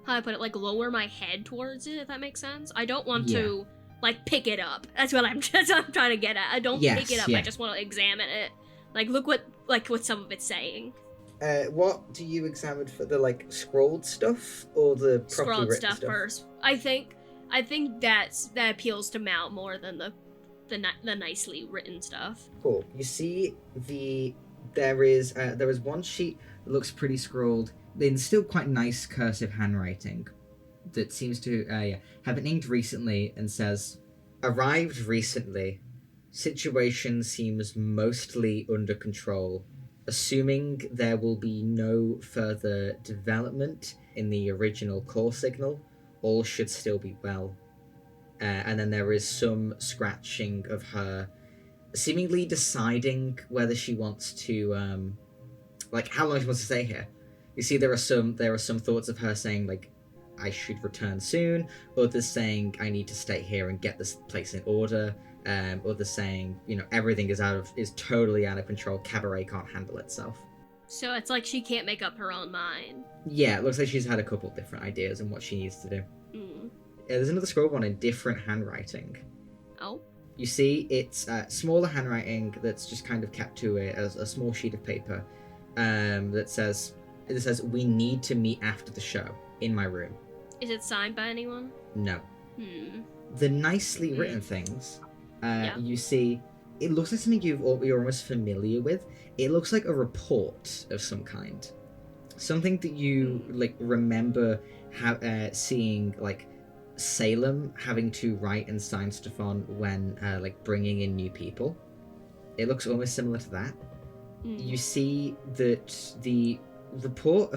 how I put it, lower my head towards it, if that makes sense. I don't want to pick it up. That's what I'm trying to get at. I don't pick it up. Yeah. I just want to examine it. Look what some of it's saying. What do you examine for the scrolled stuff or the properly Scrolled written stuff first. I think I think that appeals to Mal more than the nicely written stuff. Cool. You see there is one sheet that looks pretty scrawled in still quite nice cursive handwriting that seems to have been inked recently and says, "Arrived recently. Situation seems mostly under control. Assuming there will be no further development in the original call signal, all should still be well." And then there is some scratching of her, seemingly deciding whether she wants to, how long she wants to stay here. You see, there are some thoughts of her saying, like, I should return soon. Others saying, I need to stay here and get this place in order. Others saying, everything is totally out of control. Cabaret can't handle itself. So it's like she can't make up her own mind. Yeah, it looks like she's had a couple different ideas on what she needs to do. There's another scroll one in different handwriting. Oh. You see, it's smaller handwriting that's just kind of kept to it as a small sheet of paper that says, "We need to meet after the show in my room." Is it signed by anyone? No. The nicely written things, you see, it looks like something you're almost familiar with. It looks like a report of some kind. Something that you, remember seeing, Salem having to write and sign stuff on when, bringing in new people. It looks almost similar to that. You see that the report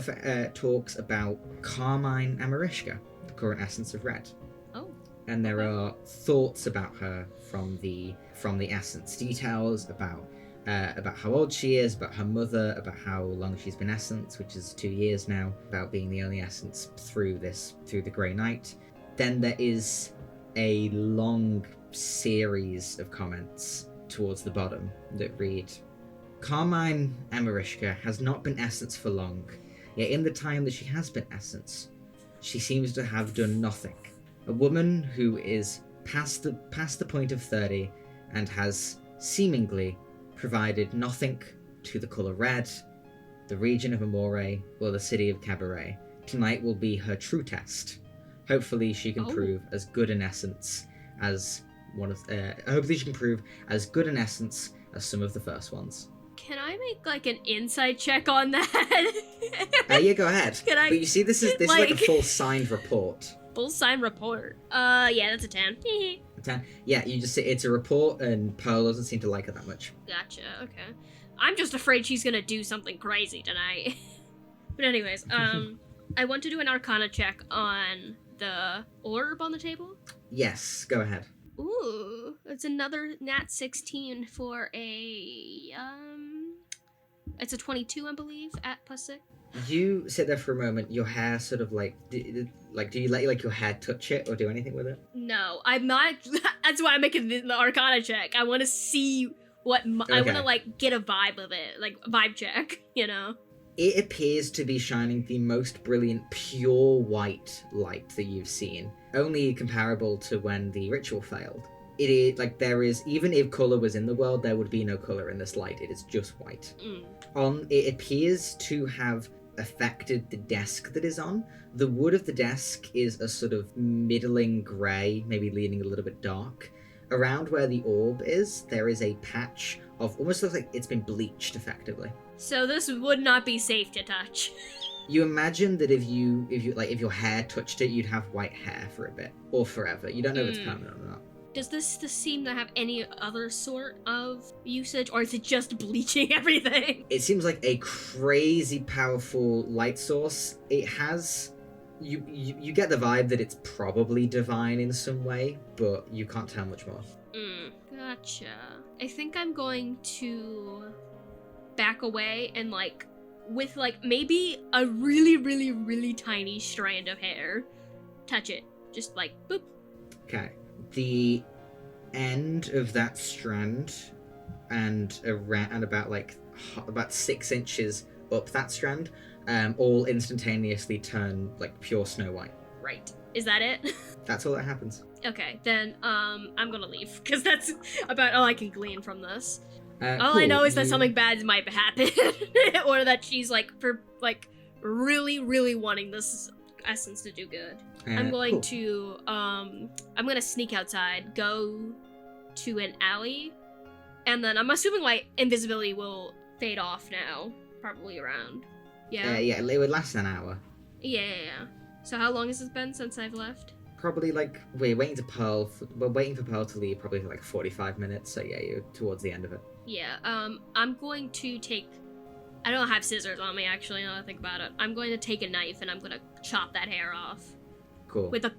talks about Carmine Amarishka, the current essence of Red. Oh. And there are thoughts about her from the essence, details about how old she is, about her mother, about how long she's been essence, which is 2 years now, about being the only essence through the Grey Night. Then there is a long series of comments towards the bottom that read, Carmine Amarishka has not been essence for long, yet in the time that she has been essence, she seems to have done nothing. A woman who is past the point of 30 and has seemingly provided nothing to the colour red, the region of Amore, or the city of Cabaret. Tonight will be her true test. Hopefully she can prove as good an essence as hopefully she can prove as good an essence as some of the first ones. Can I make an insight check on that? Yeah, go ahead. But you see, this is like a full signed report. Full signed report. Yeah, that's a 10. A 10? Yeah, you just say it's a report, and Pearl doesn't seem to like it that much. Gotcha. Okay. I'm just afraid she's gonna do something crazy tonight. But anyways, I want to do an Arcana check on the orb on the table. Yes, go ahead. Ooh, it's another nat 16 for a it's a 22, I believe, at +6. You sit there for a moment. Your hair sort of do you let your hair touch it or do anything with it? No, I'm not. That's why I'm making the Arcana check. I want to see what I want to get a vibe of it, vibe check. It appears to be shining the most brilliant, pure white light that you've seen. Only comparable to when the ritual failed. It is there is, even if colour was in the world, there would be no colour in this light. It is just white. It appears to have affected the desk that is on. The wood of the desk is a sort of middling grey, maybe leaning a little bit dark. Around where the orb is, there is a patch of almost looks like it's been bleached effectively. So this would not be safe to touch. You imagine that if your hair touched it, you'd have white hair for a bit or forever. You don't know if it's permanent or not. Does this seem to have any other sort of usage, or is it just bleaching everything? It seems like a crazy powerful light source. It has you get the vibe that it's probably divine in some way, but you can't tell much more. Gotcha. I think I'm going to back away and with maybe a really, really, really tiny strand of hair, touch it. Just boop. Okay. The end of that strand and about 6 inches up that strand, all instantaneously turn pure snow white. Right. Is that it? That's all that happens. Okay, then I'm gonna leave because that's about all I can glean from this. All cool. I know is that something bad might happen, or that she's really, really wanting this essence to do good. I'm going to I'm gonna sneak outside, go to an alley, and then I'm assuming my invisibility will fade off now, probably around. Yeah. Yeah, it would last an hour. Yeah. So how long has it been since I've left? Probably like we're waiting for Pearl to leave probably for like 45 minutes. So yeah, you're towards the end of it. Yeah. I'm going to take. I don't have scissors on me actually. Now that I think about it, I'm going to take a knife and I'm gonna chop that hair off. Cool. With a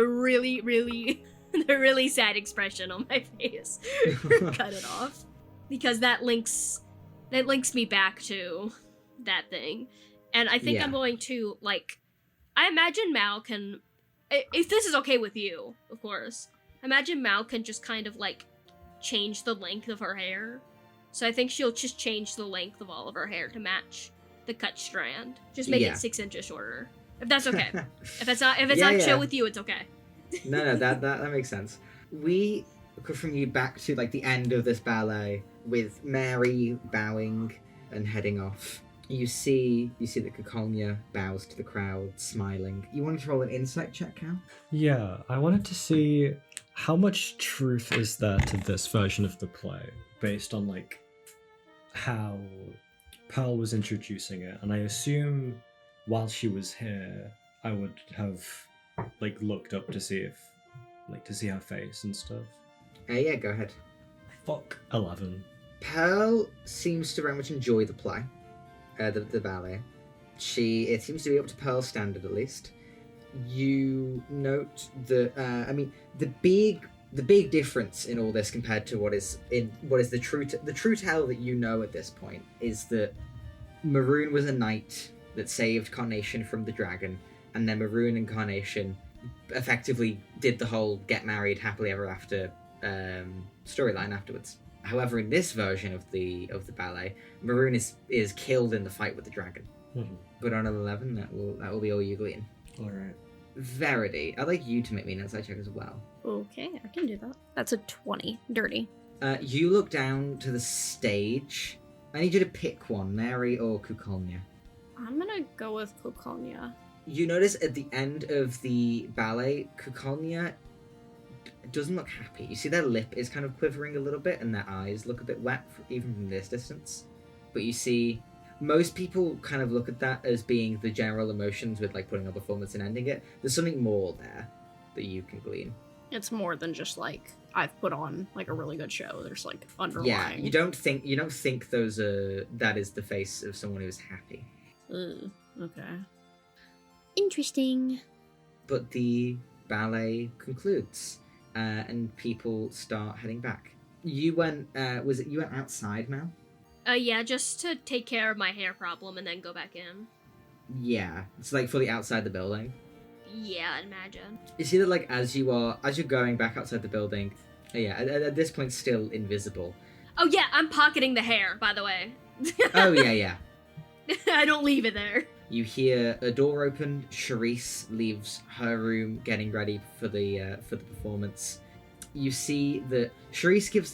really the really sad expression on my face. Cut it off because that links me back to that thing, and I think I'm going to like. I imagine Mal can, if this is okay with you, of course. Imagine Mal can just kind of like change the length of her hair. So I think she'll just change the length of all of her hair to match the cut strand. Just make it 6 inches shorter. If that's okay. if it's not chill with you, it's okay. No, that makes sense. We go from you back to like the end of this ballet with Mary bowing and heading off. You see that Kukolnya bows to the crowd, smiling. You wanted to roll an insight check, Cal? Yeah, I wanted to see how much truth is there to this version of the play based on like how Pearl was introducing it, and I assume while she was here, I would have like looked up to see her face and stuff. Yeah, go ahead. Fuck 11. Pearl seems to very much enjoy the play, the ballet. It seems to be up to Pearl's standard at least. You note that the big difference in all this compared to what is the true tale that you know at this point is that Maroon was a knight that saved Carnation from the dragon, and then Maroon and Carnation effectively did the whole get married happily ever after storyline afterwards. However, in this version of the ballet, Maroon is killed in the fight with the dragon. Mm-hmm. But on an 11, that will be all you glean. All right. Verity, I'd like you to make me an insight check as well. Okay, I can do that. That's a 20. Dirty. You look down to the stage. I need you to pick one, Mary or Kukolnya. I'm gonna go with Kukolnya. You notice at the end of the ballet, Kukolnya doesn't look happy. You see their lip is kind of quivering a little bit, and their eyes look a bit wet, even from this distance. But you see, most people kind of look at that as being the general emotions with like putting on a performance and ending it. There's something more there that you can glean. It's more than just like I've put on like a really good show. There's like underlying. Yeah, you don't think that is the face of someone who's happy. Okay. Interesting. But the ballet concludes, and people start heading back. You went. You went outside, Mel? Yeah, just to take care of my hair problem and then go back in. Yeah, it's like fully outside the building. Yeah, I'd imagine. You see that like as you're going back outside the building. Yeah, at this point still invisible. Oh yeah, I'm pocketing the hair, by the way. Oh yeah. I don't leave it there. You hear a door open. Charisse leaves her room, getting ready for the performance. You see that Charisse gives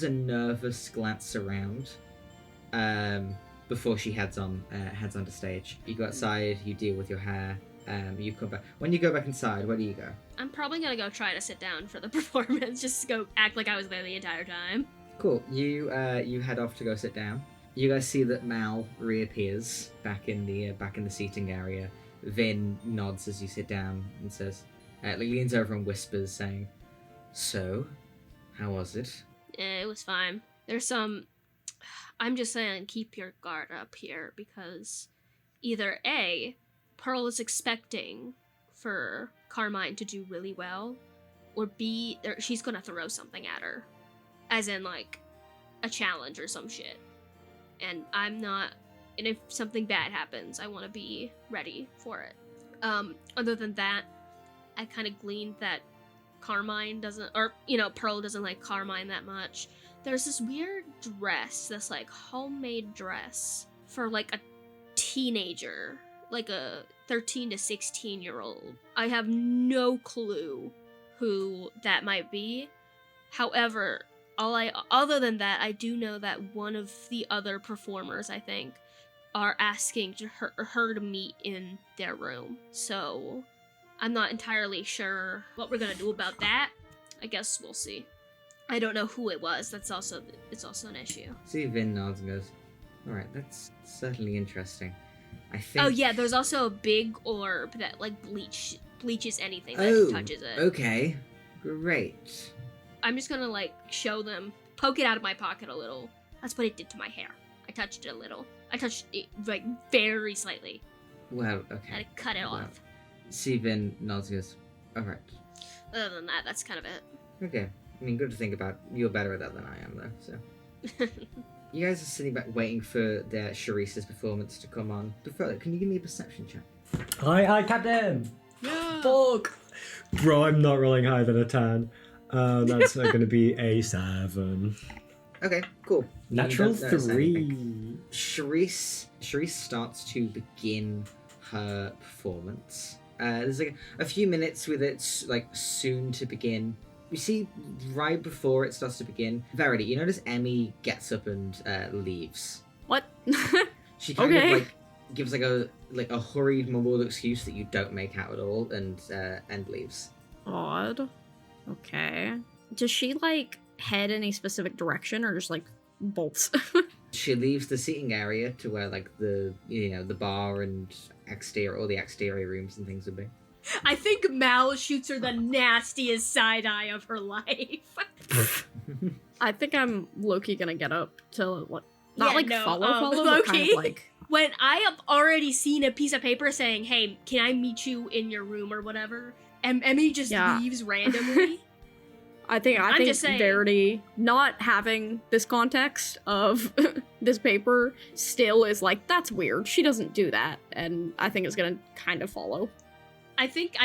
a nervous glance around, before she heads onto stage. You go outside. You deal with your hair. You come back. When you go back inside, where do you go? I'm probably gonna go try to sit down for the performance. Just go act like I was there the entire time. Cool. You head off to go sit down. You guys see that Mal reappears back in the seating area. Vin nods as you sit down and says, leans over and whispers, saying, "So, how was it?" It was fine. There's some. I'm just saying, keep your guard up here because either A, Pearl is expecting for Carmine to do really well, or B, she's gonna throw something at her, as in like a challenge or some shit. And I'm not, and if something bad happens, I want to be ready for it. Other than that, I kind of gleaned that Carmine doesn't, or, Pearl doesn't like Carmine that much. There's this weird dress, this, like, homemade dress for, like, a teenager, like a 13 to 16-year-old. I have no clue who that might be. However, other than that, I do know that one of the other performers, I think, are asking her to meet in their room. So I'm not entirely sure what we're gonna do about that. I guess we'll see. I don't know who it was. It's also an issue. See, Vin nods and goes, "All right, that's certainly interesting. I think." Oh yeah, there's also a big orb that like bleaches anything that touches it. Okay, great. I'm just gonna like show them, poke it out of my pocket a little. That's what it did to my hair. I touched it a little. I touched it like very slightly. Well, okay. And I cut it off. See, Vin nods and goes, "All right." Other than that, that's kind of it. Okay. I mean, good to think about. You're better at that than I am, though. So you guys are sitting back waiting for their Sharice's performance to come on. Before that, can you give me a perception check? Hi, Captain. Yeah. Fuck. Bro, I'm not rolling higher than a 10. That's going to be a 7. Okay, cool. Natural You don't notice 3. anything. Sharice starts to begin her performance. There's like a few minutes with it like soon to begin. You see, right before it starts to begin, Verity, you notice Emmy gets up and leaves. What? She kind of Okay. like gives like a hurried, mumbled excuse that you don't make out at all, and leaves. Odd. Okay. Does she like head any specific direction or just like bolts? She leaves the seating area to where like the bar and all the exterior rooms and things would be. I think Mal shoots her the nastiest side eye of her life. I think I'm low-key gonna get up to what? Not Yeah, like no, follow, but kind low-key. of like. When I have already seen a piece of paper saying, "Hey, can I meet you in your room or whatever?" and Emmy just Yeah. leaves randomly. I think just saying. Verity not having this context of this paper still is like, that's weird. She doesn't do that, and I think it's gonna kind of follow. I think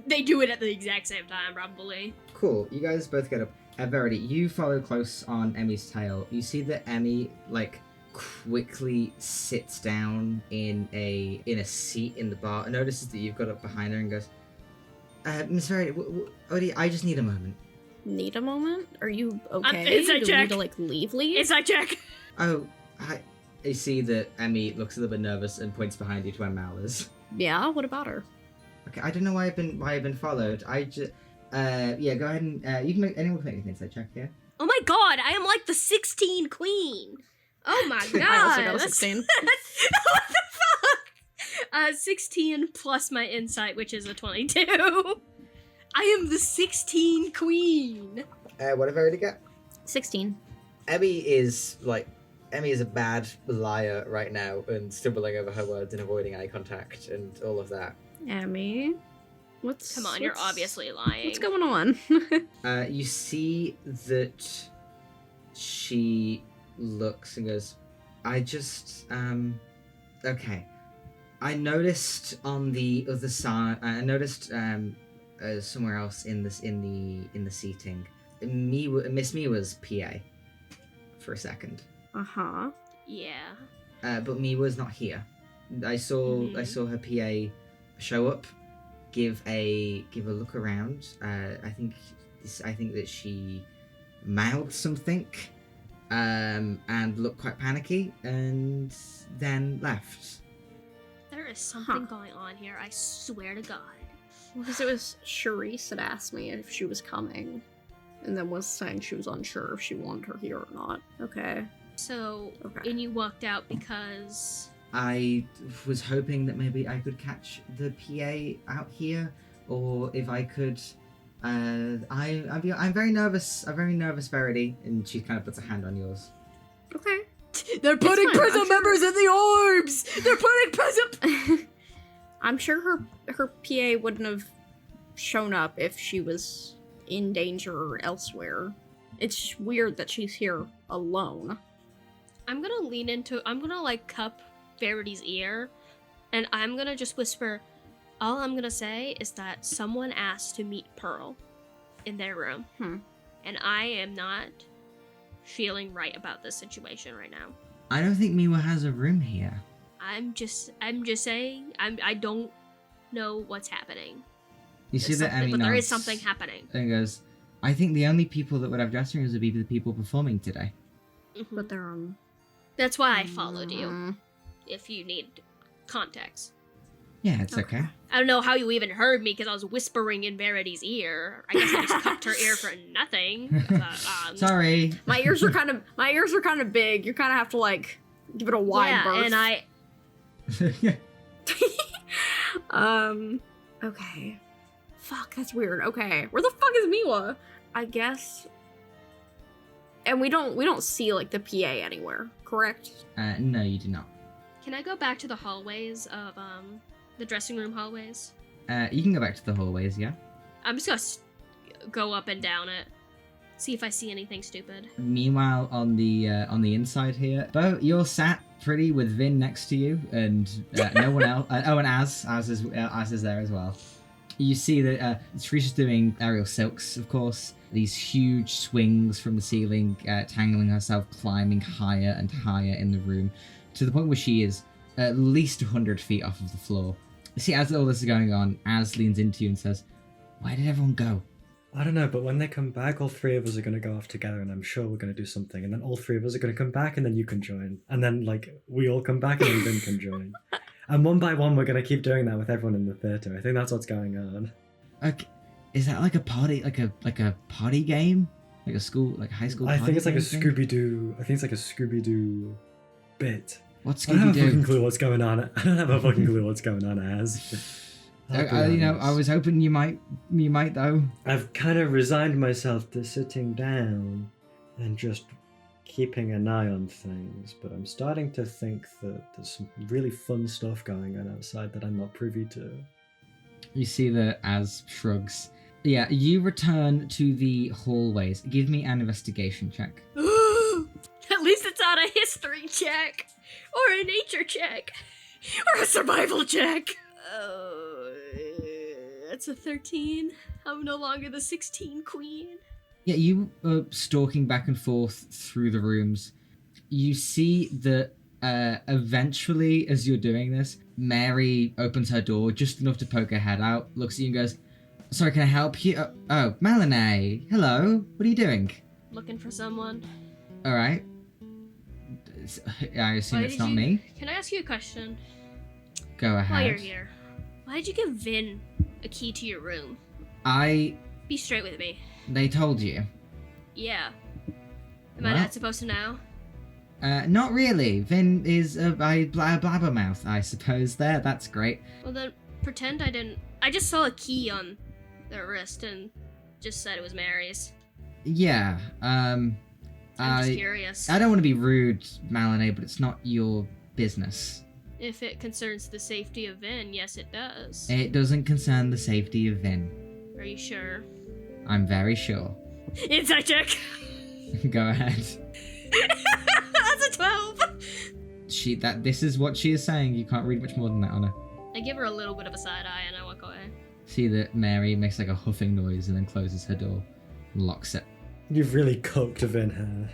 they do it at the exact same time, probably. Cool. You guys both get up. Verity, you follow close on Emmy's tail. You see that Emmy like quickly sits down in a seat in the bar and notices that you've got up behind her and goes, "Miss Verity, Odie, I just need a moment." Need a moment? Are you okay? Insight Do we check. need to like leave? It's like check. Oh, hi. I see that Emmy looks a little bit nervous and points behind you to where Mal is. Yeah. What about her? Okay, I don't know why I've been followed. I just yeah, go ahead and you can make anyone can make an insight check here. Oh my god, I am like the 16 queen. Oh my god. I also got a that's- 16. What the fuck? 16 plus my insight, which is a 22. I am the 16 queen. What did Verity get? 16. Emmy is a bad liar right now and stumbling over her words and avoiding eye contact and all of that. Emmy, Come on, you're obviously lying. What's going on? You see that she looks and goes, "I just okay. I noticed on the other side. I noticed somewhere else in the seating. Miss Miwa's PA for a second. Uh-huh. Yeah. But Miwa's not here. I saw her PA show up, give a look around. I think that she mouthed something, and looked quite panicky, and then left. There is something going on here, I swear to God. Because it was Sharice that asked me if she was coming, and then was saying she was unsure if she wanted her here or not. Okay. So, Okay. and you walked out because... I was hoping that maybe I could catch the PA out here, or if I could. I'm very nervous. I'm very nervous, Verity, and she kind of puts a hand on yours. Okay. They're putting fine, prison I'm sure- members in the orbs! They're putting prison... I'm sure her PA wouldn't have shown up if she was in danger or elsewhere. It's weird that she's here alone. I'm gonna like cup Verity's ear, and I'm gonna just whisper, all I'm gonna say is that someone asked to meet Pearl in their room. And I am not feeling right about this situation right now. I don't think Miwa has a room here. I'm just saying, I don't know what's happening. You see that Emmy But there is nods something happening. and goes, "I think the only people that would have dressing rooms would be the people performing today." Mhm. But they're That's why I followed you. if you need context. Yeah, it's okay. I don't know how you even heard me because I was whispering in Verity's ear. I guess I just cupped her ear for nothing. Sorry. My ears are kind of big. You kind of have to like give it a wide berth. And Okay. Fuck, that's weird. Okay, where the fuck is Miwa? I guess. And we don't see like the PA anywhere, correct? No, you do not. Can I go back to the hallways of the dressing room hallways? You can go back to the hallways, yeah? I'm just gonna go up and down it, see if I see anything stupid. Meanwhile, on the inside here, Bo, you're sat pretty with Vin next to you, and no one else. And Az is there as well. You see that Teresa's doing aerial silks, of course. These huge swings from the ceiling, tangling herself, climbing higher and higher in the room, to the point where she is at least 100 feet off of the floor. See, as all this is going on, Az leans into you and says, "Where did everyone go?" I don't know, but when they come back, all three of us are going to go off together, and I'm sure we're going to do something. And then all three of us are going to come back, and then you can join. And then, like, we all come back, and then Vin can join. And one by one, we're going to keep doing that with everyone in the theatre. I think that's what's going on. Okay, is that like a party, like a party game, like a school, like high school? I party think it's like a game thing? Scooby-Doo. I think it's like a Scooby-Doo bit. What's I don't have a fucking Scooby-Doo? clue what's going on. I don't have a fucking clue what's going on, Az. I was hoping you might though. I've kind of resigned myself to sitting down and just keeping an eye on things, but I'm starting to think that there's some really fun stuff going on outside that I'm not privy to. You see that Az shrugs. Yeah, you return to the hallways. Give me an investigation check. At least it's not a history check, or a nature check, or a survival check. Oh, that's a 13. I'm no longer the 16 queen. Yeah, you are stalking back and forth through the rooms. You see that eventually, as you're doing this, Mary opens her door just enough to poke her head out, looks at you and goes, "Sorry, can I help you?" Oh, Melanie. Hello. What are you doing? Looking for someone. All right. I assume it's not me. Can I ask you a question? Go ahead. While you're here, why did you give Vin a key to your room? Be straight with me. They told you. Yeah. Am I Well. not supposed to know? Not really. Vin is a blabbermouth, I suppose. That's great. Well then, pretend I didn't. I just saw a key on their wrist and just said it was Mary's. Yeah. I'm just curious. I don't want to be rude, Malene, but it's not your business. If it concerns the safety of Vin, yes it does. It doesn't concern the safety of Vin. Are you sure? I'm very sure. Insight check! Go ahead. That's a 12! This is what she is saying. You can't read much more than that on her. I give her a little bit of a side eye and I walk away. See that Mary makes like a huffing noise and then closes her door and locks it. You've really cooked Vin her.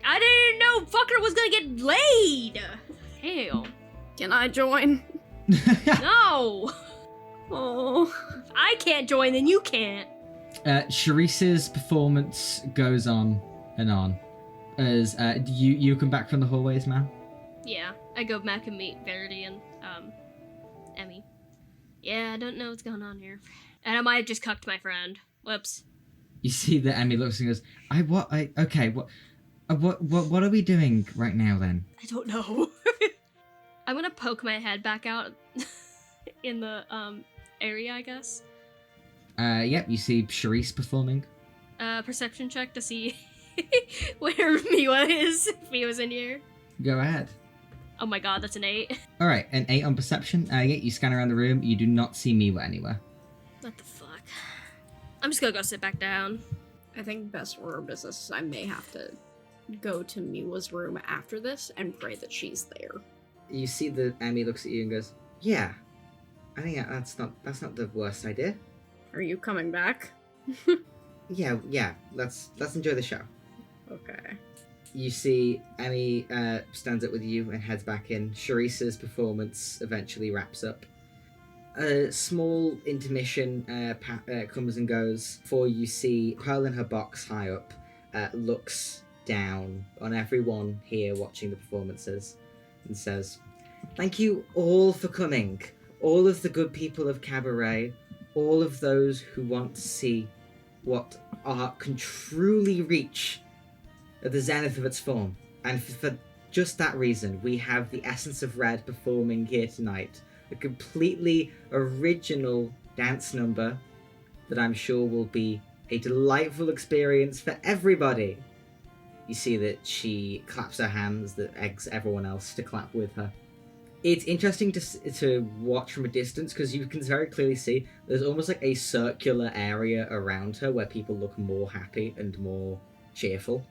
I didn't know fucker was gonna get laid! Hell. Can I join? No! Oh. If I can't join, then you can't. Sharice's performance goes on and on. As you come back from the hallways, man. Yeah, I go back and meet Verity and, Emmy. Yeah, I don't know what's going on here. And I might have just cucked my friend. Whoops. You see that Emmy looks and goes, what are we doing right now then? I don't know. I'm gonna poke my head back out in the, area, I guess. Yep, you see Sharice performing. Perception check to see where Miwa is, if Miwa's in here. Go ahead. Oh my god, that's an 8. Alright, an 8 on perception. Yeah, you scan around the room, you do not see Miwa anywhere. What the fuck? I'm just gonna go sit back down. I think best order of business is I may have to go to Miwa's room after this and pray that she's there. You see that Emmy looks at you and goes, "Yeah, I think that's not the worst idea. Are you coming back? Yeah, let's enjoy the show." Okay. You see Emmy stands up with you and heads back in. Sharice's performance eventually wraps up. A small intermission comes and goes before you see Pearl in her box high up looks down on everyone here watching the performances and says, "Thank you all for coming. All of the good people of Cabaret, all of those who want to see what art can truly reach at the zenith of its form. And for just that reason, we have the Essence of Red performing here tonight. A completely original dance number that I'm sure will be a delightful experience for everybody." You see that she claps her hands, that eggs everyone else to clap with her. It's interesting to watch from a distance because you can very clearly see there's almost like a circular area around her where people look more happy and more cheerful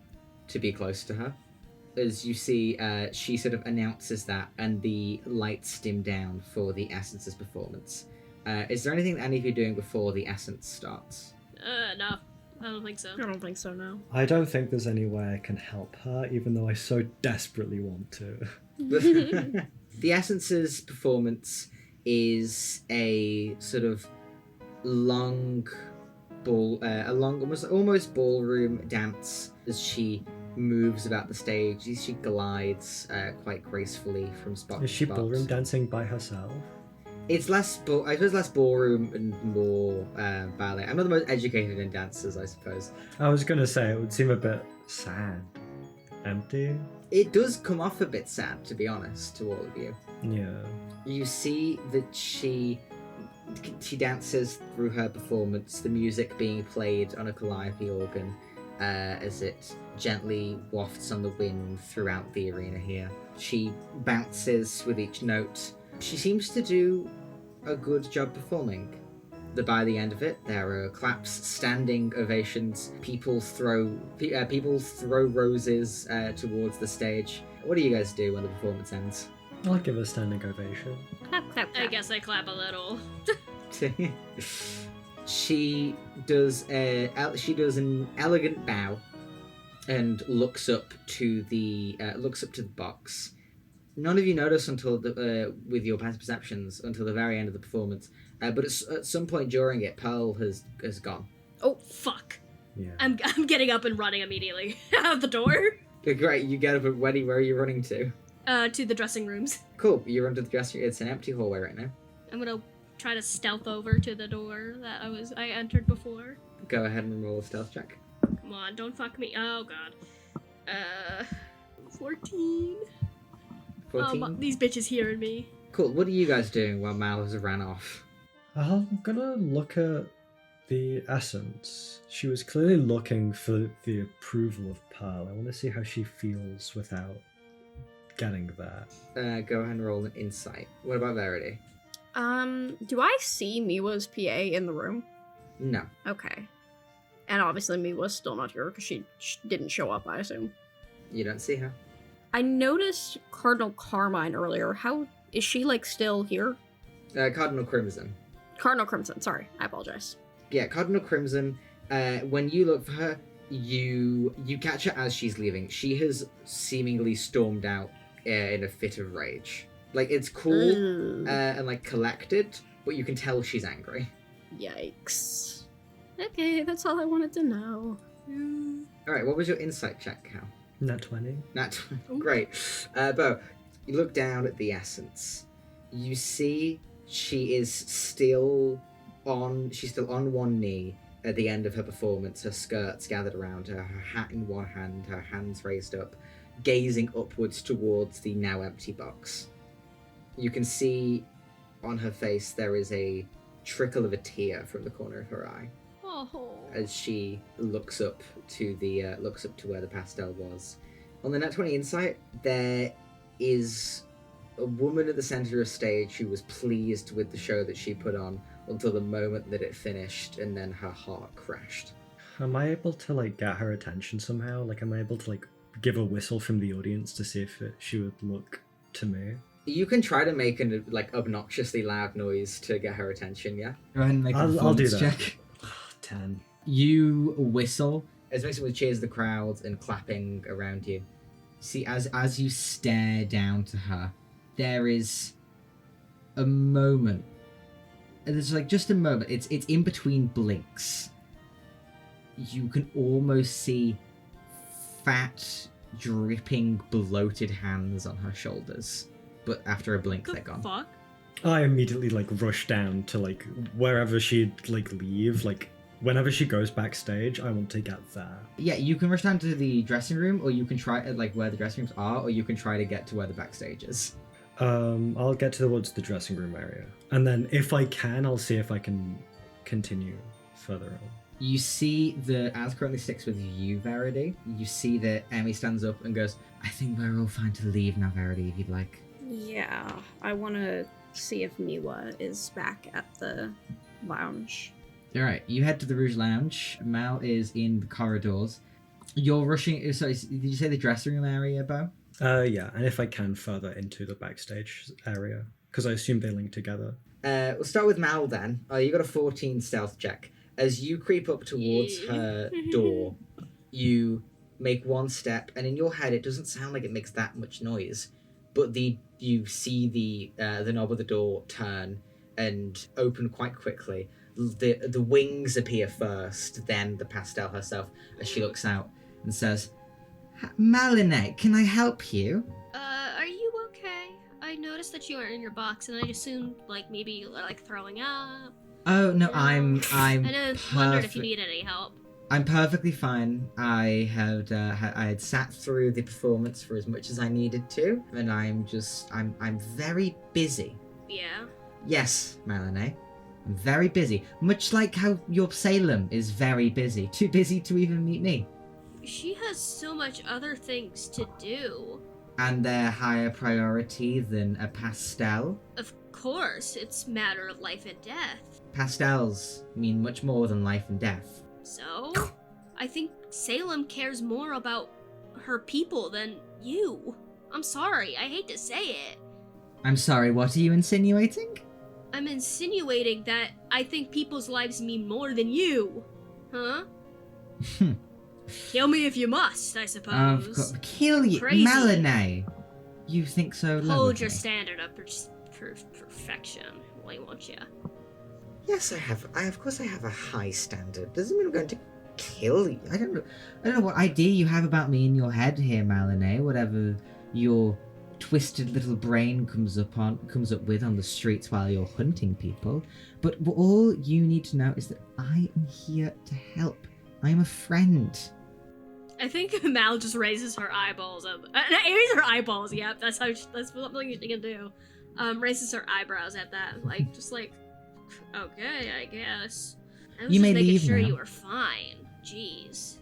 to be close to her. As you see, she sort of announces that, and the lights dim down for the Essence's performance. Is there anything that any of you are doing before the Essence starts? No. I don't think so. I don't think so, no. I don't think there's any way I can help her, even though I so desperately want to. The Essence's performance is a sort of long almost ballroom dance as she moves about the stage. She glides quite gracefully from spot Is to she spot. ballroom dancing by herself? It's less ballroom and more ballet. I'm not the most educated in dances, I suppose. I was gonna say, it would seem a bit sad. Empty? It does come off a bit sad, to be honest, to all of you. Yeah. You see that she dances through her performance, the music being played on a calliope organ as it gently wafts on the wind throughout the arena here. She bounces with each note. She seems to do a good job performing. By the end of it, there are claps, standing ovations. People throw roses towards the stage. What do you guys do when the performance ends? I'll give a standing ovation. Clap, clap, clap. I guess I clap a little. She does an elegant bow and looks up to the box. None of you notice until with your past perceptions until the very end of the performance. But at some point during it, Pearl has gone. Oh, fuck. Yeah. I'm getting up and running immediately out the door. Great, you get up and where are you running to? To the dressing rooms. Cool, you run to the dressing room. It's an empty hallway right now. I'm gonna try to stealth over to the door that I entered before. Go ahead and roll a stealth check. Come on, don't fuck me. Oh god. 14. 14? These bitches hearing me. Cool, what are you guys doing while Mal has ran off? I'm gonna look at the Essence. She was clearly looking for the approval of Pearl. I want to see how she feels without getting that. Go ahead and roll an insight. What about Verity? Do I see Miwa's PA in the room? No. Okay. And obviously Miwa's still not here because she didn't show up, I assume. You don't see her. I noticed Cardinal Carmine earlier. How is she, like, still here? Cardinal Crimson. Cardinal Crimson, sorry. I apologize. Yeah, Cardinal Crimson, when you look for her, you catch her as she's leaving. She has seemingly stormed out in a fit of rage. Like, it's cool and, like, collected, but you can tell she's angry. Yikes. Okay, that's all I wanted to know. Alright, what was your insight check, Cal? Nat 20. Great. Bo, you look down at the Essence. You see she is still on one knee at the end of her performance, her skirts gathered around her, her hat in one hand, her hands raised up, gazing upwards towards the now empty box. You can see on her face there is a trickle of a tear from the corner of her eye as she looks up to where the pastel was. On the Nat 20 insight, there is a woman at the center of stage who was pleased with the show that she put on until the moment that it finished, and then her heart crashed. Am I able to, like, get her attention somehow? Like, am I able to, like, give a whistle from the audience to see if she would look to me? You can try to make an, like, obnoxiously loud noise to get her attention, yeah? Go ahead and make a I'll do performance that. check. 10. You whistle. It's basically cheers the crowd and clapping around you. See, as you stare down to her, there is a moment. There's like just a moment. It's in between blinks. You can almost see fat, dripping, bloated hands on her shoulders. But after a blink, The they're gone. fuck? I immediately like rush down to like wherever she'd like leave. Like whenever she goes backstage, I want to get there. Yeah, you can rush down to the dressing room, or you can try like where the dressing rooms are, or you can try to get to where the backstage is. I'll get towards the dressing room area, and then if I can, I'll see if I can continue further on. You see the as currently sticks with you, Verity. You see that Emmy stands up and goes, "I think we're all fine to leave now, Verity, if you'd like." Yeah, I want to see if Miwa is back at the lounge. All right, you head to the Rouge Lounge. Mal is in the corridors. You're rushing. Sorry, did you say the dressing room area, Bo? Yeah, and if I can further into the backstage area, because I assume they link together. We'll start with Mal then. You got a 14 stealth check. As you creep up towards her door, you make one step, and in your head, it doesn't sound like it makes that much noise. But you see the knob of the door turn and open quite quickly. The wings appear first, then the pastel herself, as she looks out and says, "Malinette, can I help you?" Are you okay? I noticed that you were in your box, and I assumed, like, maybe you were, like, throwing up. Oh no, No. I'm I just wondered if you need any help. I'm perfectly fine. I had sat through the performance for as much as I needed to, and I'm very busy. Yeah. Yes, Melanie, I'm very busy. Much like how your Salem is very busy. Too busy to even meet me. She has so much other things to do. And they're higher priority than a pastel. Of course, it's matter of life and death. Pastels mean much more than life and death. So, I think Salem cares more about her people than you. I'm sorry, I hate to say it. I'm sorry, what are you insinuating? I'm insinuating that I think people's lives mean more than you. Huh? Kill me if you must, I suppose. Of course. Kill you, Crazy. Melanie. You think so low Hold of your me. standard of perfection. Why won't ya? Yes, I have. Of course I have a high standard. Doesn't mean I'm going to kill you. I don't know what idea you have about me in your head here, Melanie. Whatever your twisted little brain comes up with on the streets while you're hunting people. But all you need to know is that I am here to help. I am a friend. I think Mal just raises her eyeballs up. Raises her eyeballs. Yep, that's something you can do. Raises her eyebrows at that, like just like, okay, I guess. I was You just may making leave sure now. you were fine. Jeez.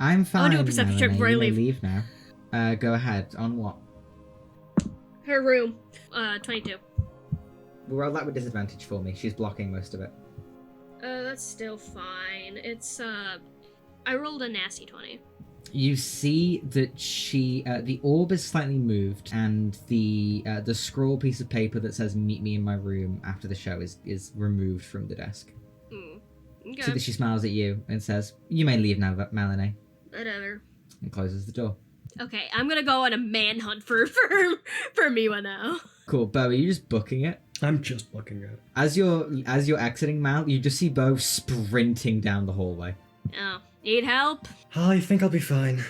I'm fine. do a perception check before I Melanie. You leave. may leave now. Go ahead. On what? Her room. 22. Well, roll that with disadvantage for me. She's blocking most of it. That's still fine. It's I rolled a nasty 20. You see that the orb is slightly moved, and the scroll piece of paper that says "Meet me in my room after the show" is removed from the desk. Okay. So that she smiles at you and says, "You may leave now, Melanie," Whatever. and closes the door. Okay, I'm gonna go on a manhunt for Miwa now. Cool, Bo, are you just booking it? I'm just looking at it. As you're exiting, Mal, you just see Bo sprinting down the hallway. Oh, need help? I think I'll be fine.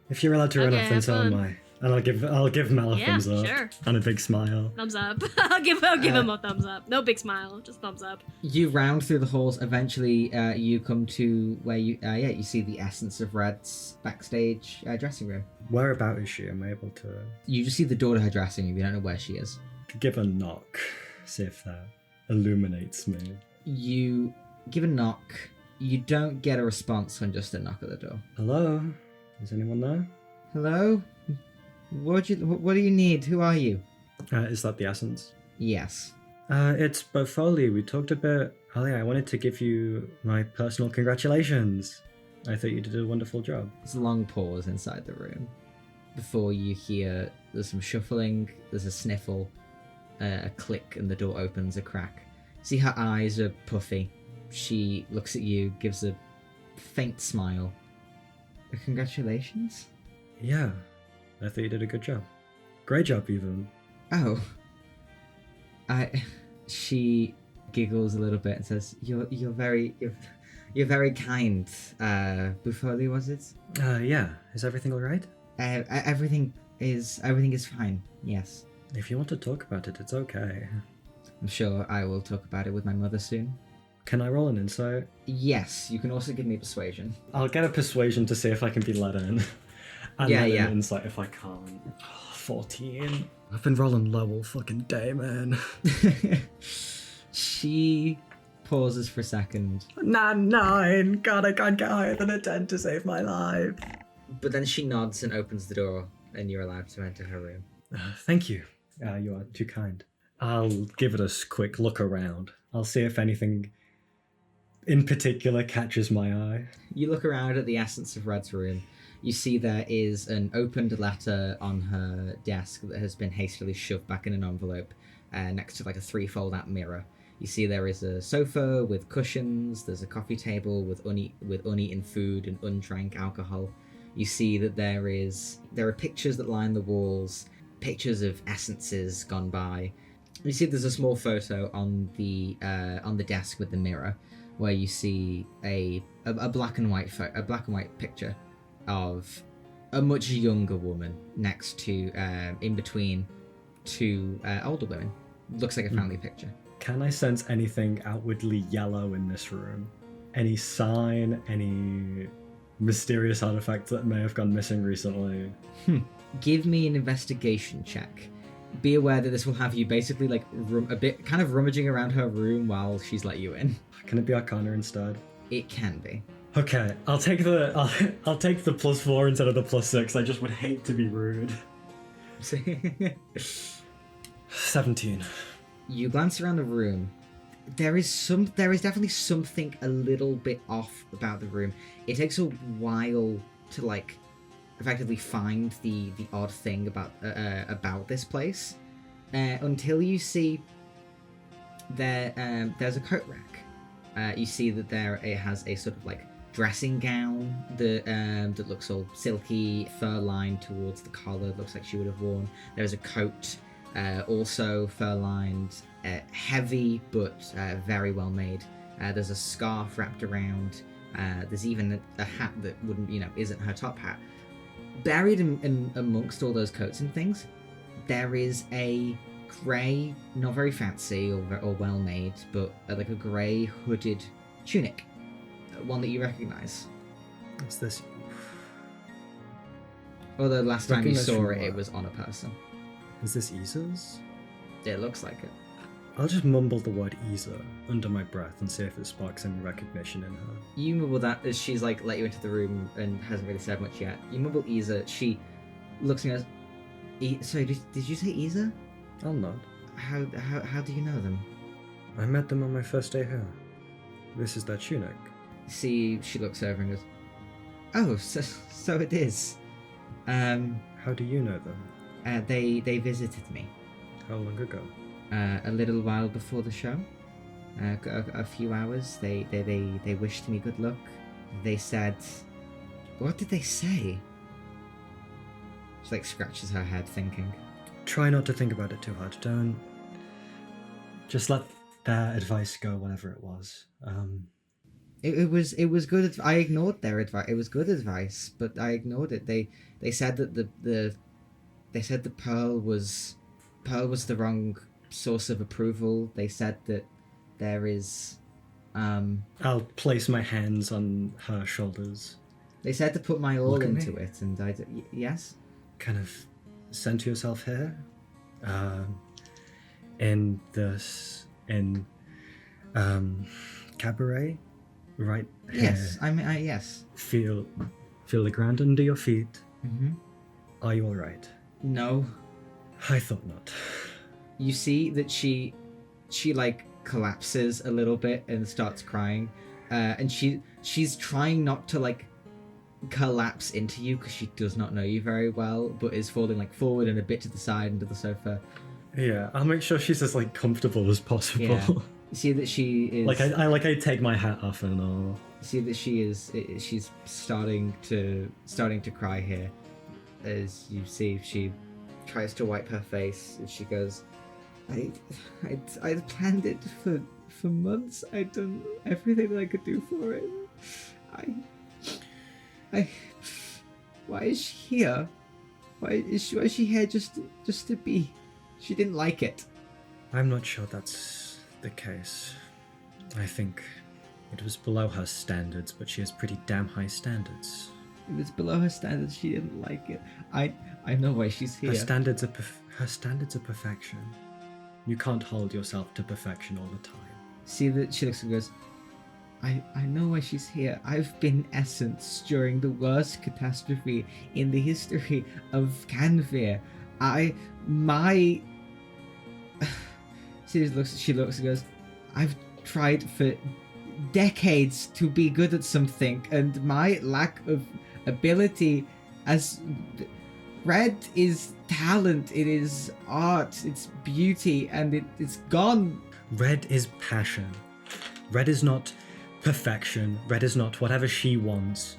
If you're allowed to run Okay, off, then have so am fun. I. And I'll give Mal a Yeah, thumbs up sure. and a big smile. Thumbs up. I'll give him a thumbs up. No big smile, just thumbs up. You round through the halls. Eventually, you come to where you see the Essence of Red's backstage dressing room. Whereabout is she? Am I able to You just see the door to her dressing room. You don't know where she is. give a knock? See if that illuminates me. You give a knock. You don't get a response when just a knock at the door. Hello? Is anyone there? Hello? What do you need? Who are you? Is that the essence? Yes. It's Bofoli. We talked a bit earlier. I wanted to give you my personal congratulations. I thought you did a wonderful job. There's a long pause inside the room before you hear there's some shuffling, there's a sniffle, a click, and the door opens a crack. See, her eyes are puffy. She looks at you, gives a faint smile. Congratulations? Yeah, I thought you did a good job. Great job, even. Oh. She giggles a little bit and says, You're very kind. Buffoli, was it? Yeah. Is everything all right? Everything is fine. Yes. If you want to talk about it, it's okay. I'm sure I will talk about it with my mother soon. Can I roll an insight? Yes, you can also give me persuasion. I'll get a persuasion to see if I can be let in. And Yeah, then yeah. an insight if I can't. 14. I've been rolling low all fucking day, man. She pauses for a second. 9. God, I can't get higher than a 10 to save my life. But then she nods and opens the door, and you're allowed to enter her room. Thank you. You are too kind. I'll give it a quick look around. I'll see if anything in particular catches my eye. You look around at the Essence of Red's room. You see there is an opened letter on her desk that has been hastily shoved back in an envelope next to like a 3-fold-out mirror. You see there is a sofa with cushions, there's a coffee table with uneaten food and undrank alcohol. You see that there are pictures that line the walls, pictures of essences gone by. You see there's a small photo on the desk with the mirror, where you see a black and white picture of a much younger woman next to in between two older women. Looks like a family picture. Can I sense anything outwardly yellow in this room? Any sign, any mysterious artifact that may have gone missing recently? Give me an investigation check. Be aware that this will have you basically like a bit kind of rummaging around her room while she's let you in. Can it be Arcana instead? It can be. Okay, I'll take the +4 instead of the +6. I just would hate to be rude. 17. You glance around the room. There is definitely something a little bit off about the room. It takes a while to like effectively find the odd thing about this place until you see there's a coat rack. You see that it has a sort of like dressing gown that looks all silky, fur-lined towards the collar. Looks like she would have worn. There's a coat, also fur-lined, heavy but very well made. There's a scarf wrapped around. There's even a hat that isn't her top hat. Buried in amongst all those coats and things, there is a grey, not very fancy or well made, but like a grey hooded tunic, one that you recognise. What's this? Although last time you Recognise saw from it, it what? was on a person. Is this Isa's? It looks like it. I'll just mumble the word Isa under my breath and see if it sparks any recognition in her. You mumble that as she's like let you into the room and hasn't really said much yet. You mumble Isa. She looks at you. Sorry, did you say Isa? I'll nod. How do you know them? I met them on my first day here. This is their tunic. See, she looks over and goes, "Oh, so it is." How do you know them? They visited me How long ago? a little while before the show. A few hours. They wished me good luck. They said, what did they say? She like scratches her head, thinking. Try not to think about it too hard. Don't. Just let their advice go, whatever it was. It was good. I ignored their advice. It was good advice, but I ignored it. They said that they said the pearl was the wrong source of approval. They said that there is I'll place my hands on her shoulders. They said to put my all Look at into me. it, and yes. Kind of center yourself here. In cabaret, right here. Yes, yes. Feel the ground under your feet. Mm-hmm. Are you all right? No. I thought not. You see that she like collapses a little bit and starts crying, and she's trying not to like collapse into you because she does not know you very well, but is falling like forward and a bit to the side into the sofa. Yeah, I'll make sure she's as like comfortable as possible. Yeah. You see that she is I take my hat off and all. You see that she's starting to cry here, as you see she tries to wipe her face and she goes, I planned it for months. I'd done everything that I could do for it. Why is she here? Was she here just to be? She didn't like it. I'm not sure that's the case. I think it was below her standards, but she has pretty damn high standards. It was below her standards. She didn't like it. I know why she's here. Her standards are perfection. You can't hold yourself to perfection all the time. See that she looks and goes, I know why she's here. I've been Essence during the worst catastrophe in the history of Canvir. She looks and goes, I've tried for decades to be good at something, and my lack of ability as Red is talent, it is art, it's beauty, and it's gone. Red is passion. Red is not perfection. Red is not whatever she wants.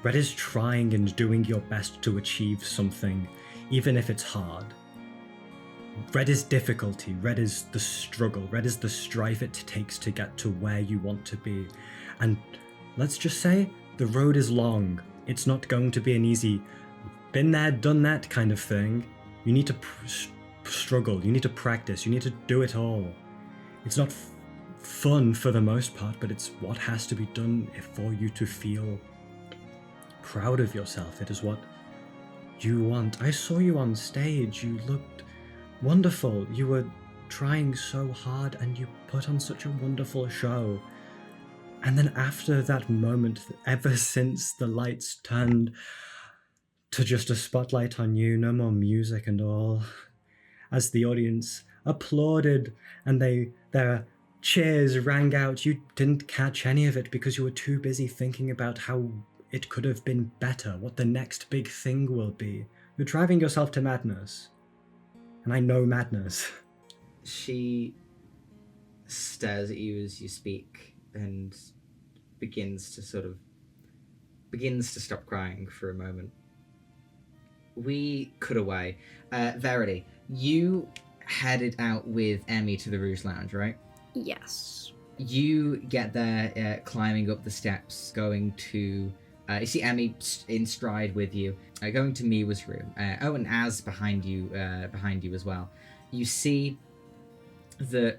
Red is trying and doing your best to achieve something, even if it's hard. Red is difficulty. Red is the struggle. Red is the strife it takes to get to where you want to be. And let's just say the road is long. It's not going to be an easy, been there, done that kind of thing. You need to struggle. You need to practice. You need to do it all. It's not fun for the most part, but it's what has to be done for you to feel proud of yourself. It is what you want. I saw you on stage. You looked wonderful. You were trying so hard and you put on such a wonderful show. And then after that moment, ever since the lights turned to just a spotlight on you, no more music and all, as the audience applauded and their cheers rang out, you didn't catch any of it because you were too busy thinking about how it could have been better, what the next big thing will be. You're driving yourself to madness. And I know madness. She stares at you as you speak and begins to stop crying for a moment. We cut away. Verity, you headed out with Emmy to the Rouge Lounge, right? Yes. You get there, climbing up the steps, going to... you see Emmy in stride with you, going to Miwa's room. And Az behind you as well. You see that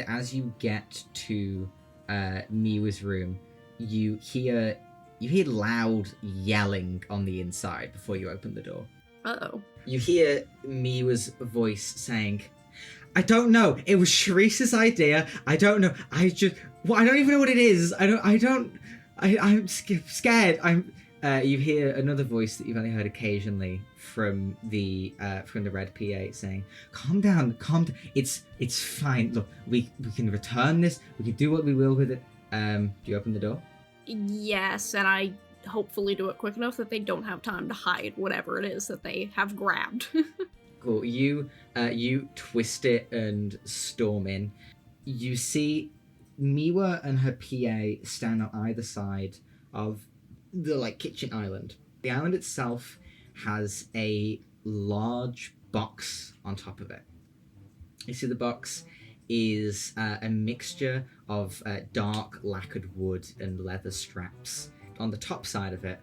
as you get to Miwa's room, you hear loud yelling on the inside before you open the door. Uh-oh. You hear Miwa's voice saying, I don't know. It was Sharice's idea. I don't know. I don't even know what it is. I'm scared. You hear another voice that you've only heard occasionally from the red PA saying, calm down. It's fine. Look, we can return this. We can do what we will with it. Do you open the door? Yes, and I hopefully do it quick enough that they don't have time to hide whatever it is that they have grabbed. Cool. You twist it and storm in. You see Miwa and her PA stand on either side of the kitchen island. The island itself has a large box on top of it. You see the box is a mixture of dark lacquered wood and leather straps. On the top side of it,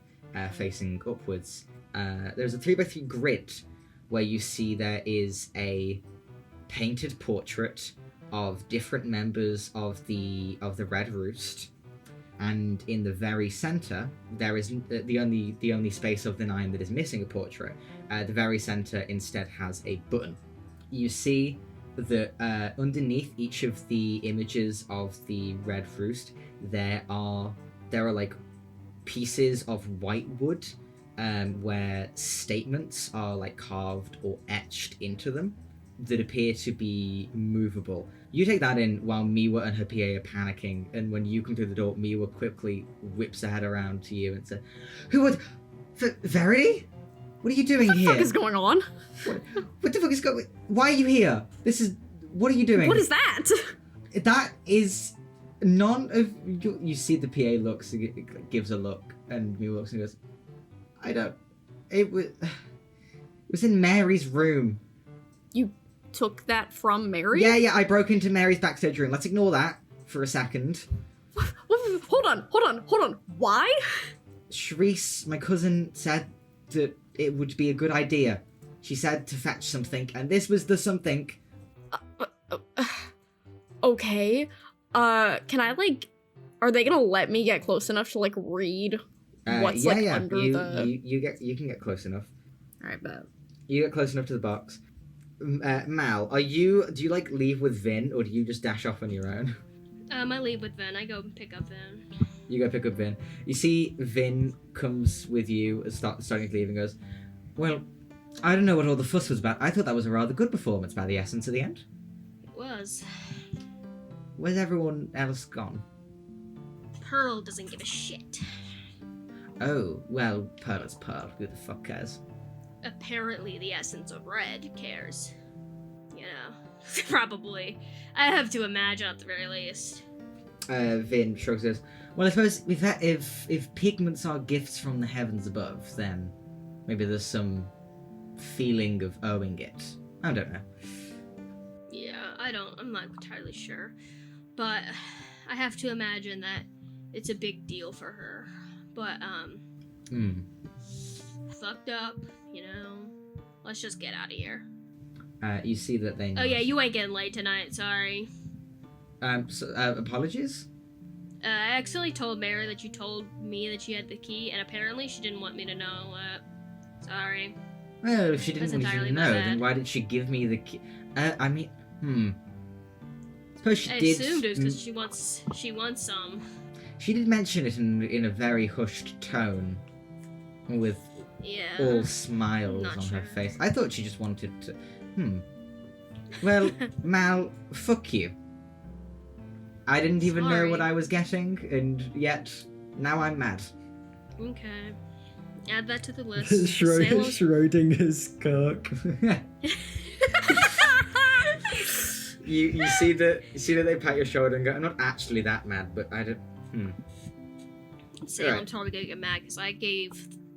facing upwards, there's a 3x3 grid where you see there is a painted portrait of different members of the Red Roost, and in the very center there is the only space of the 9 that is missing a portrait. The very center instead has a button. You see that underneath each of the images of the Red Roost there are pieces of white wood where statements are carved or etched into them that appear to be movable. You take that in while Miwa and her PA are panicking, and when you come through the door, Miwa quickly whips her head around to you and says, Verity? What are you doing here? What the fuck is going on? What the fuck is going... Why are you here? What are you doing? What is that? That is none of... You see the PA looks, gives a look, and Miwa looks and goes, it was in Mary's room. You took that from Mary? Yeah, I broke into Mary's backstage room. Let's ignore that for a second. Hold on. Why? Sharice, my cousin, said that it would be a good idea. She said to fetch something, and this was the something. Okay. Can I, like... Are they gonna let me get close enough to, like, read what's, under the... You can get close enough. Alright, bet. You get close enough to the box. Mal, do you, like, leave with Vin, or do you just dash off on your own? I leave with Vin. I go pick up Vin. You go pick up Vin. You see Vin comes with you, starting to leave, and goes, well, I don't know what all the fuss was about. I thought that was a rather good performance by the Essence at the end. It was. Where's everyone else gone? Pearl doesn't give a shit. Oh, well, Pearl is Pearl. Who the fuck cares? Apparently the Essence of Red cares. You know, probably. I have to imagine at the very least. Vin shrugs his. Well, I suppose if pigments are gifts from the heavens above, then maybe there's some feeling of owing it. I don't know. Yeah, I'm not entirely sure. But I have to imagine that it's a big deal for her. But, fucked up, you know. Let's just get out of here. You see that they... Oh yeah, you ain't getting late tonight, sorry. Apologies? I accidentally told Mary that you told me that she had the key, and apparently she didn't want me to know that. Sorry. Well, if she didn't want you entirely to my know, bad. then why did she give me the key? I mean, Suppose she I did... assumed it was because she wants some. She did mention it in a very hushed tone, with Yeah. all smiles Not on sure. her face. I thought she just wanted to... Well, Mal, fuck you. I didn't even know Sorry. what I was getting, and yet, now I'm mad. Okay. Add that to the list. Schrodinger's cook. You see that they pat your shoulder and go, I'm not actually that mad, but I don't... Salem's Right. probably gonna get mad because I gave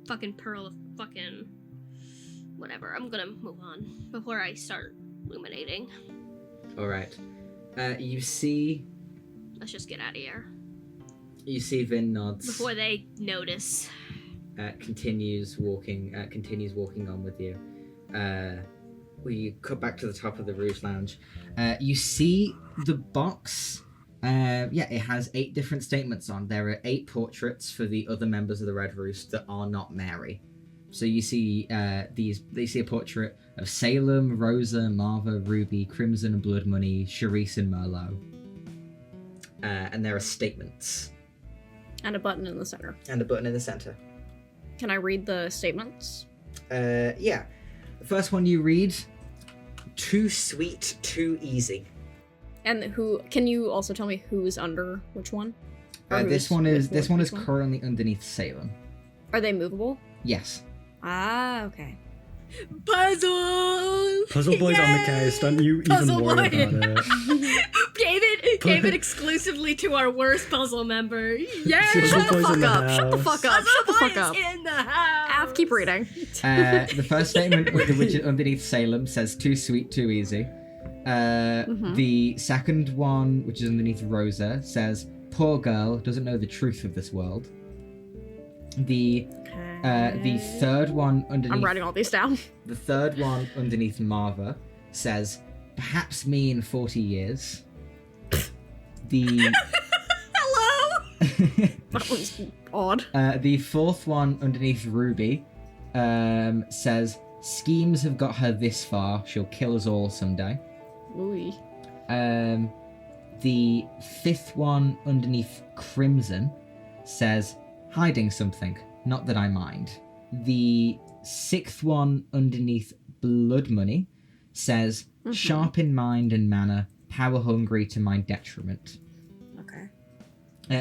fucking Pearl a fucking... Whatever, I'm gonna move on before I start ruminating. Alright. You see Let's just get out of here. Vin nods. Before they notice. Continues walking on with you. We cut back to the top of the Rouge Lounge. You see the box. It has 8 different statements on. There are 8 portraits for the other members of the Red Roost that are not Mary. So you see they see a portrait of Salem, Rosa, Marva, Ruby, Crimson, Blood Money, Charisse, and Merlot. And there are statements. And a button in the center. And a button in the center. Can I read the statements? Yeah. The first one you read, too sweet, too easy. And who? Can you also tell me who's under which one? Or This who's one is before each currently underneath Salem. Are they movable? Yes. Ah, okay. Puzzle! Puzzle Boy's on the case. Don't you even Puzzle worry Boy. about it. Gave it exclusively to our worst puzzle member. Yeah! Puzzle Shut the Boy's fuck in the up! Shut the house. fuck up! Shut the fuck up! in the house! Av, keep reading. The first statement, which is underneath Salem, says too sweet, too easy. The second one, which is underneath Rosa, says poor girl doesn't know the truth of this world. The third one underneath... I'm writing all these down. The third one underneath Marva says, perhaps me in 40 years. The... Hello! That was odd. The fourth one underneath Ruby says, schemes have got her this far, she'll kill us all someday. Ooh. The fifth one underneath Crimson says, hiding something, not that I mind. The sixth one underneath Blood Money says, sharp in mind and manner, power hungry to my detriment. Okay.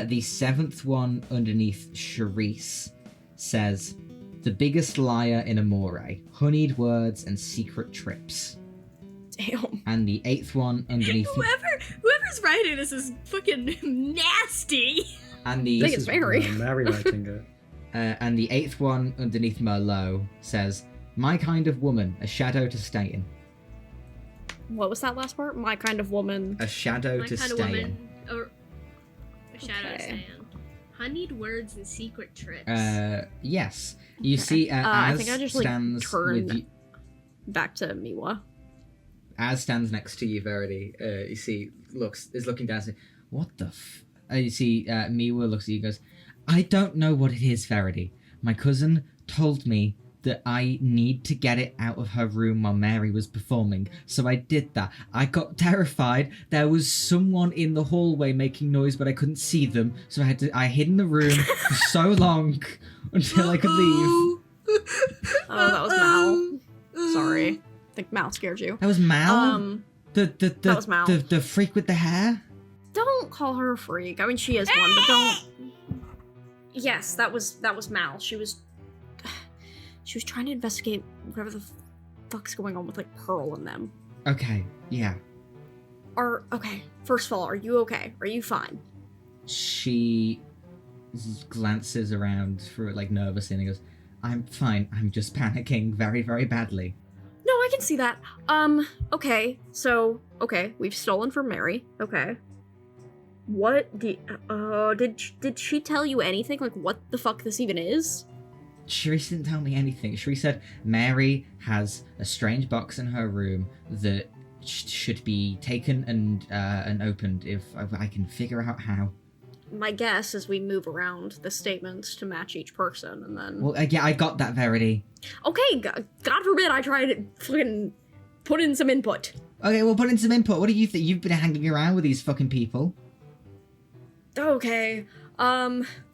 The seventh one underneath Charisse says, the biggest liar in Amore, honeyed words and secret trips. Damn. And the eighth one underneath... Whoever's writing this is fucking nasty. And the... I think it's Mary. Mary writing it. And the eighth one underneath Merlot says, my kind of woman, a shadow to stay in. What was that last part? My kind of woman. A shadow My to kind of stay woman. Or a shadow to Okay. stay in. Honeyed words and secret trips. Yes. You see, I as think I just stands turn with you, back to Miwa. as stands next to you, Verity, you see, is looking down and saying, what the you see, Miwa looks at you and goes, I don't know what it is, Verity. My cousin told me that I need to get it out of her room while Mary was performing, so I did that. I got terrified. There was someone in the hallway making noise, but I couldn't see them, so I hid in the room for so long until I could leave. Oh, that was Mal. Sorry. I think Mal scared you. That was Mal? That was Mal. The freak with the hair? Don't call her a freak. I mean, she is one, but don't. Yes, that was Mal. She was trying to investigate whatever the fuck's going on with like Pearl and them. Okay, yeah. Okay. First of all, are you okay? Are you fine? She glances around for like nervously and goes, I'm fine. I'm just panicking very, very badly. No, I can see that. Okay. So, okay, we've stolen from Mary. Okay. What did she tell you anything? Like, what the fuck this even is? Sharice didn't tell me anything. Sharice said Mary has a strange box in her room that should be taken and opened if I can figure out how. My guess is we move around the statements to match each person, and then... Well, yeah, I got that, Verity. Okay, God forbid I try to fucking put in some input. Okay, well, put in some input. What do you think? You've been hanging around with these fucking people. Okay,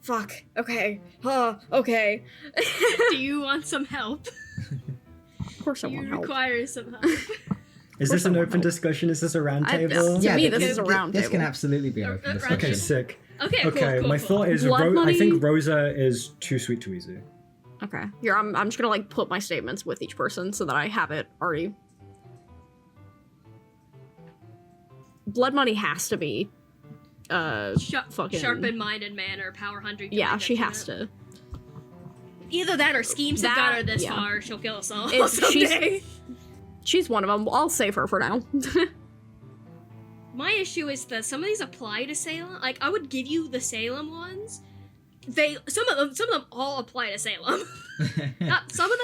fuck, okay, okay. Do you want some help? Of course I want You help. require some help. Is this an open discussion? Is this a round table? To me, this is a round This table. can absolutely be an open round discussion. Okay, sick. Okay, Okay, cool, my cool. thought is Blood I money? think Rosa is too sweet, too easy. Okay, here, I'm just gonna, like, put my statements with each person so that I have it already. Blood money has to be, fucking... Sharp in mind and manner, power hungry. Yeah, she has to. Either that or schemes have got her this yeah. far. She'll kill us all She's, someday. she's one of them. I'll save her for now. My issue is that some of these apply to Salem. Like, I would give you the Salem ones. Some of them all apply to Salem. Not some of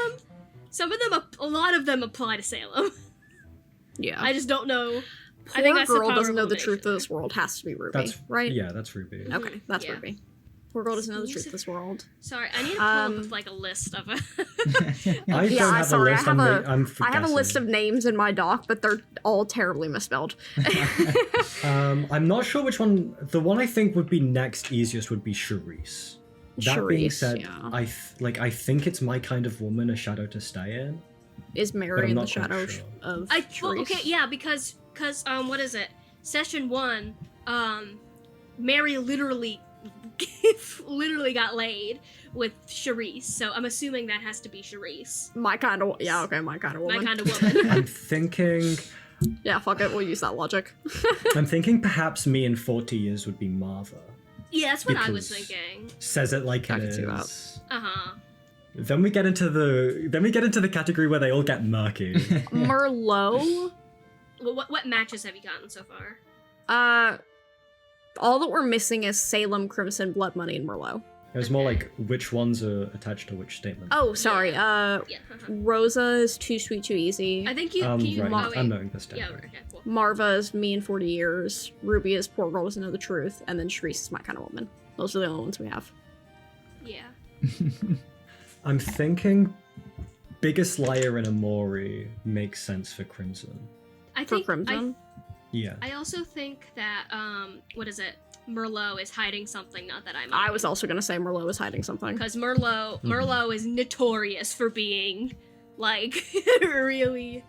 them, a lot of them apply to Salem. Yeah. I just don't know. Poor I think that's the girl power doesn't of know the truth of elimination. this world has to be Ruby, That's right? Yeah, that's Ruby. Okay, that's Yeah. Ruby. Poor girl doesn't know the truth of this world. Sorry, I need to pull up with, like, a list of it. I Yeah, don't have sorry, a list. I have I'm I have a list guessing. of names in my doc, but they're all terribly misspelled. I'm not sure which one. The one I think would be next easiest would be Charisse. That being Charisse, said, yeah. I think it's my kind of woman, a shadow to stay in. Is But Mary I'm in the not quite shadow sure. of Well, Charisse? okay, yeah, because what is it? Session 1, Mary literally got laid with Charisse, so I'm assuming that has to be Charisse. My kind of, yeah, okay, my kind of woman. My kind of woman. I'm thinking. Yeah, fuck it, we'll use that logic. I'm thinking perhaps me in 40 years would be Marva. Yeah, that's what I was Because- thinking. Says it like I it can see that. is. Uh-huh. Then we get into the category where they all get murky. Merlot? Well, what matches have you gotten so far? All that we're missing is Salem, Crimson, Blood Money, and Merlot. It was more like which ones are attached to which statement. Oh, sorry, Yeah. Rosa is Too Sweet, Too Easy. I think you. Can you right. oh, wait. I'm noting this down. Yeah, okay, cool. Marva is Me in 40 Years. Ruby is Poor Girl Doesn't Know the Truth. And then Charisse is My Kind of Woman. Those are the only ones we have. Yeah. I'm thinking Biggest Liar and Amori makes sense for Crimson. I For think Crimson? Yeah. I also think that what is it? Merlot is hiding something. Not that I'm. I was also gonna say Merlot is hiding something. because Merlot is notorious for being like really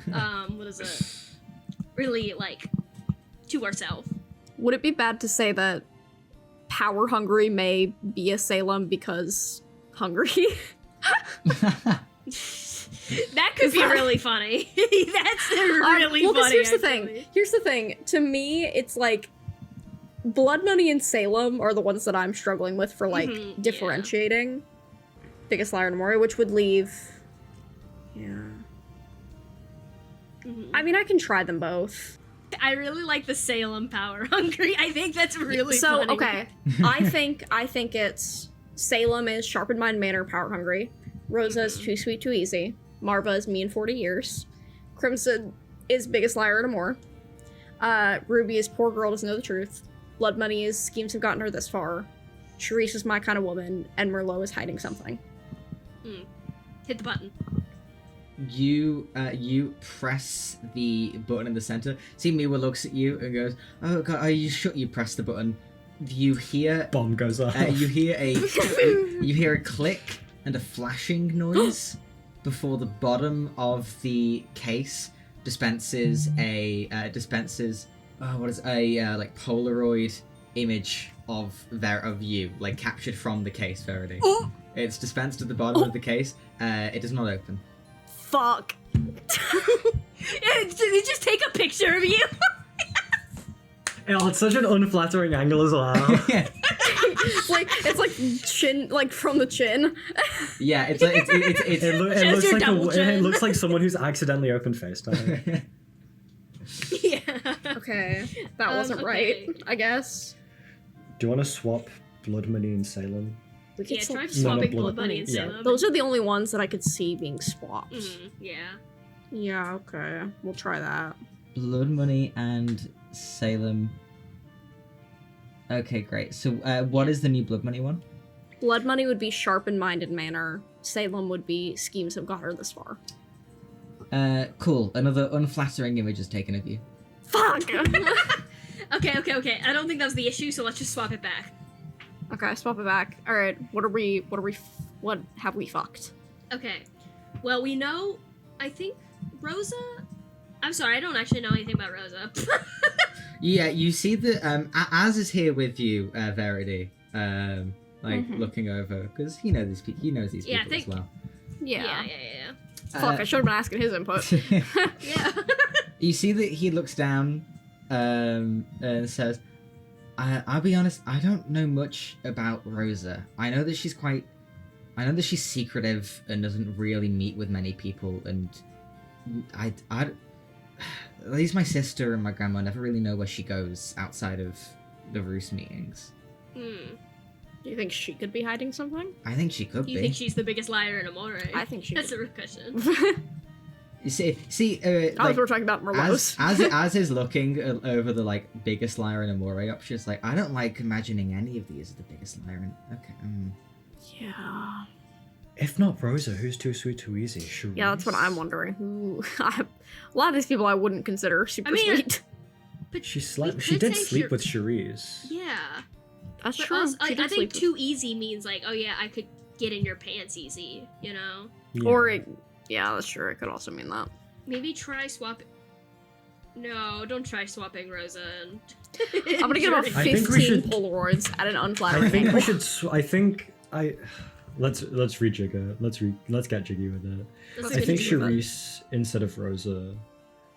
what is it? Really like to herself. Would it be bad to say that Power Hungry may be a Salem because hungry? That could Is be that- really funny. That's really well, 'cause funny. here's the actually. thing. Here's the thing. To me, it's like Blood Money and Salem are the ones that I'm struggling with for like Mhm, yeah. differentiating. Biggest Liar and Amori, which would leave. Yeah. Mhm. I mean, I can try them both. I really like the Salem Power Hungry. I think that's really so funny. okay, I think it's Salem is sharp in mind, manner, power hungry. Rosa is too sweet, too easy. Marva is me in 40 years. Crimson is biggest liar at Amore. Ruby is poor girl doesn't know the truth. Blood money is schemes have gotten her this far. Charisse is my kind of woman, and Merlot is hiding something. Hit the button. You press the button in the center. See, Miwa looks at you and goes, "Oh God, are you sure?" You press the button. You hear Bomb goes off. you hear a click and a flashing noise before the bottom of the case dispenses like Polaroid image of you, like captured from the case, Verity. It's dispensed at the bottom of the case. It does not open. Fuck. Did they just take a picture of you? Oh, it's such an unflattering angle as well. it's like chin, like from the chin. Yeah, it looks like someone who's accidentally opened FaceTime. Yeah. Okay, that wasn't right, I guess. Do you want to swap Blood Money and Salem? We could Yeah, swap- try No, swapping no, Blood Money and yeah. Salem. Those are the only ones that I could see being swapped. Yeah. Yeah, okay. We'll try that. Blood Money and Salem. Okay, great. So, what is the new Blood Money one? Blood money would be sharp in mind and manner. Salem would be schemes have got her this far. Cool. Another unflattering image is taken of you. Fuck! Okay. I don't think that was the issue, so let's just swap it back. Okay, swap it back. Alright, what have we fucked? Okay. Well, we know, I think, Rosa? I'm sorry, I don't actually know anything about Rosa. Yeah, you see that Az is here with you, Verity. Looking over because he knows these people. He knows these people as well. Yeah. Yeah. Fuck, I should have been asking his input. Yeah. You see that he looks down and says, I'll be honest, I don't know much about Rosa. I know that she's secretive and doesn't really meet with many people, and I at least my sister and my grandma never really know where she goes outside of the Roost meetings. Do you think she could be hiding something? I think she could You be. think she's the biggest liar in Amore? I think she That's could. a real question. You see, We're talking about Merlot's. as is looking over the biggest liar in Amore option, it's like I don't like imagining any of these as the biggest liar. Okay. Yeah. If not Rosa, who's too sweet, too easy? Charisse? Yeah, that's what I'm wondering. A lot of these people I wouldn't consider super sweet. But She we She could did say sleep with Charisse. Yeah. That's But true. also, She I did think sleep too easy means oh yeah, I could get in your pants easy, you know? Yeah. yeah, that's true. It could also mean that. Maybe try swap. No, don't try swapping Rosa and. I'm gonna get about I think 15 we should- Polaroids at an unflattering I think angle. we should. Let's rejigger. Let's get jiggy with it. Let's I get think into it. Charisse instead of Rosa,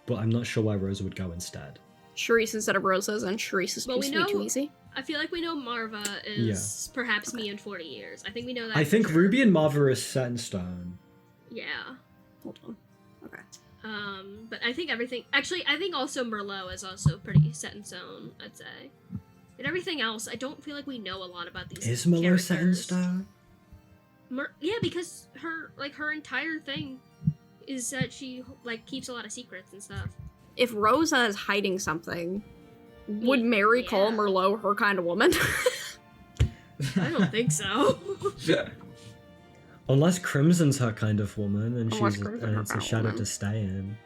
but I'm not sure why Rosa would go instead. Charisse instead of Rosa's, and Charisse is Well, too we sweet, too know- easy. I feel like we know Marva is perhaps me in 40 years. I think we know that. I for think sure. Ruby and Marva are set in stone. Yeah. Hold on. Okay. But I think everything. Actually, I think also Merlot is also pretty set in stone. I'd say. And everything else, I don't feel like we know a lot about these. Is Merlot set in characters. stone? Yeah, because her entire thing is that she keeps a lot of secrets and stuff. If Rosa is hiding something, would Mary call Yeah. Merlot her kind of woman? I don't think so. Unless Crimson's her kind of woman, and Unless she's Crimson and her it's a kind of shadow woman. to stay in.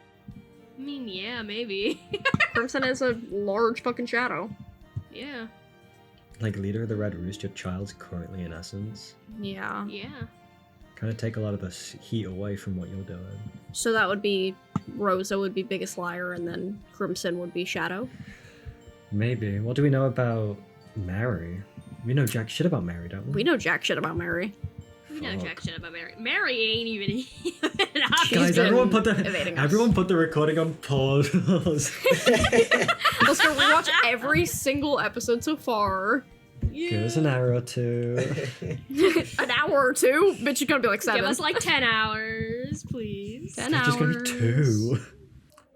I mean, yeah, maybe. Crimson is a large fucking shadow. Yeah. Like leader of the Red Roost, your child's currently in essence. Yeah. Yeah. Kind of take a lot of the heat away from what you're doing. So that would be Rosa would be biggest liar, and then Crimson would be shadow. Maybe. What do we know about Mary? We know jack shit about Mary, don't we? We know jack shit about Mary. We know Fuck. jack shit about Mary. Mary ain't even an She's Guys, been everyone put evading us. the recording on pause. Let's go rewatch every single episode so far. Give us an hour or two. An hour or two? Bitch, you're gonna be like 7. Give us 10 hours, please. 10 It's hours. just gonna be 2.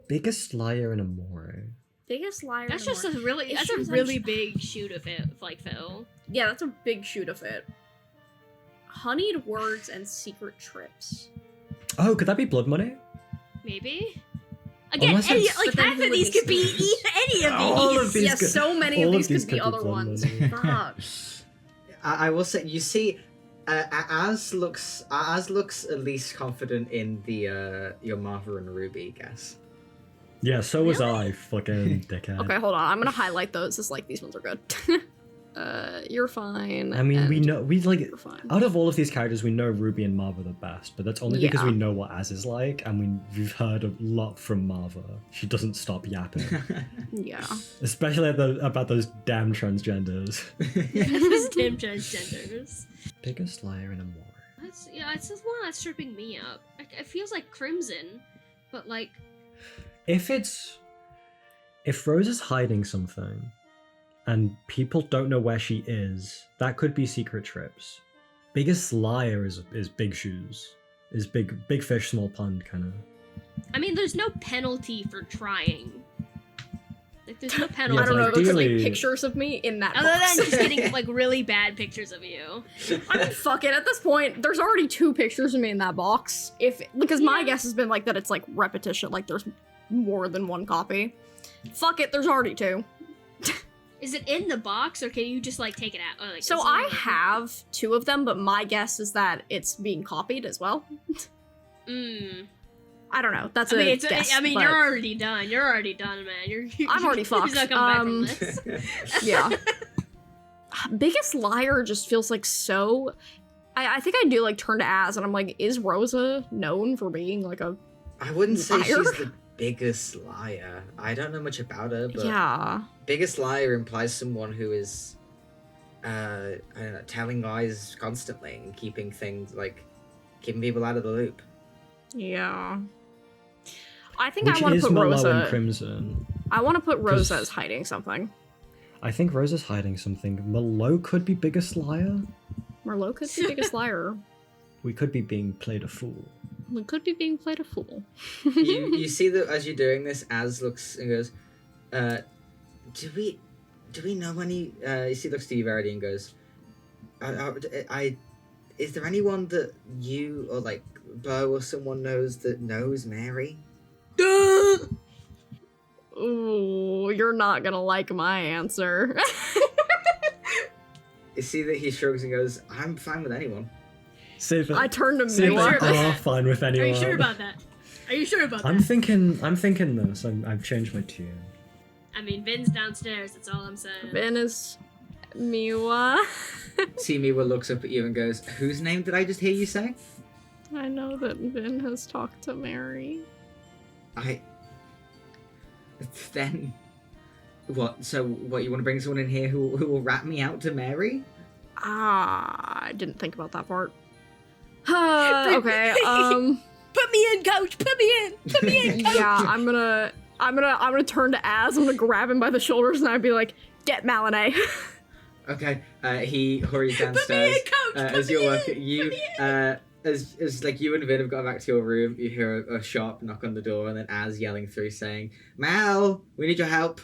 Biggest liar in Amore. Biggest liar. That's in just Amore. that's a Issues really I'm- big shoot of it, Phil. Yeah, that's a big shoot of it. Honeyed words and secret trips. Oh, could that be blood money? Maybe. Again, Unless any, it's- like But then half who of would these be could be any of All of these. these Yes, could- so many of all of these these could be could be other blood ones. money. Fuck. I will say, you see, Az looks at least confident in the your Martha and Ruby guess. Yeah, so was I, fucking dickhead. Okay, hold on. I'm gonna highlight those as like these ones are good. You're fine. I mean, we and know like You're fine. out of all of these characters, we know Ruby and Marva the best, but that's only because Yeah. we know what Az is like, and we've heard a lot from Marva. She doesn't stop yapping, Yeah. especially about those damn transgenders. Those damn transgenders. Biggest liar in a war. It's just one that's tripping me up. It feels like Crimson, but like. If Rose is hiding something, and people don't know where she is, that could be secret trips. Biggest liar is big shoes. Is big fish, small pond kind of. I mean, there's no penalty for trying. Like, there's no I penalty. don't know. but There's like ideally- pictures of me in that Other box. than just getting like really bad pictures of you. I mean, fuck it. At this point, there's already 2 pictures of me in that box. Because my Yeah. guess has been like that it's like repetition. Like there's more than one copy. Fuck it. There's already 2. Is it in the box, or can you just like take it out? Or, like, So is it I in the- have 2 of them, but my guess is that it's being copied as well. I don't know. That's I mean, a it's, guess. I mean, but you're already done. You're already done, man. I'm already There's no fucked. coming back from this. yeah. Biggest liar just feels like so. I think I do like turn to Az, and I'm like, is Rosa known for being like a I wouldn't say Liar? she's the biggest liar. I don't know much about her, but yeah? biggest liar implies someone who is, I don't know, telling lies constantly and keeping things like keeping people out of the loop. Yeah. I think Which I want is to put Mallow Rosa. and Crimson. I want to put Rosa 'Cause- as hiding something. I think Rosa's hiding something. Mallow could be biggest liar. Merlot could be biggest liar. We could be being played a fool. We could be being played a fool. you see that as you're doing this, Az looks and goes, do we know any? You see, looks to you, Verity, and goes, is there anyone that you or like Bo or someone knows that knows Mary? Ooh, you're not gonna like my answer. You see that he shrugs and goes, I'm fine with anyone. Save it. I turned to Save Miwa. it. Oh, fine with Are anyone. you sure about that? Are you sure about I'm that? thinking this. I've changed my tune. I mean, Vin's downstairs. That's all I'm saying. Vin is Miwa. See Miwa looks up at you and goes, whose name did I just hear you say? I know that Vin has talked to Mary. Then what? So what? You want to bring someone in here who will rat me out to Mary? Ah, I didn't think about that part. Okay, Put me in, coach. Put me in. Put me in. yeah, I'm gonna turn to Az. I'm gonna grab him by the shoulders and I'd be like, "Get Malinee." Okay. He hurries downstairs. Put me in, coach. Put As me you're in. working, you as like you and Vin have got back to your room, you hear a sharp knock on the door, and then Az yelling through saying, "Mal, we need your help."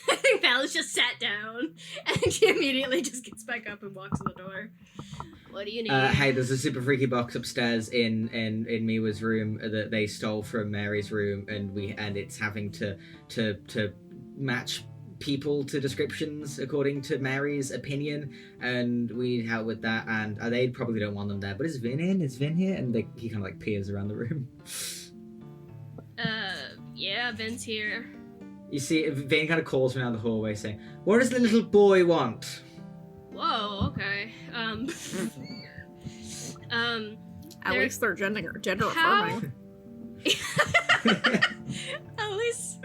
I think Val just sat down, and she immediately just gets back up and walks to the door. What do you need? Hey, there's a super freaky box upstairs in Miwa's room that they stole from Mary's room, and it's having to match people to descriptions according to Mary's opinion, and we need help with that. And they probably don't want them there, but is Vin in? Is Vin here? And he kind of like peers around the room. Yeah, Vin's here. You see, Vin kind of calls from down the hallway, saying, "What does the little boy want?" Whoa, okay. At There- least they're gender How- affirming. At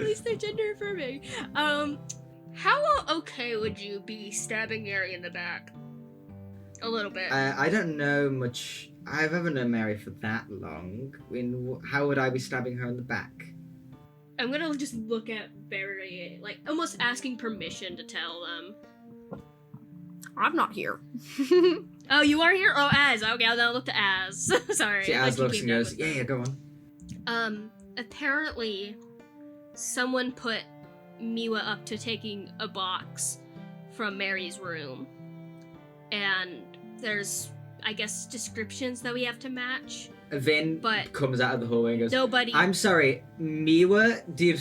least they're gender affirming. How okay would you be stabbing Mary in the back? A little bit. I don't know much. I've ever known Mary for that long. How would I be stabbing her in the back? I'm gonna just look at Barry, like almost asking permission to tell them. I'm not here. Oh, you are here? Oh, Az. Okay, I'll look to Az. Sorry. See, I Az keep looks and that goes, with "Yeah, them. yeah, go on." Apparently, someone put Miwa up to taking a box from Mary's room. And there's I guess, descriptions that we have to match. Vin But comes out of the hallway and goes, nobody. I'm sorry, Miwa did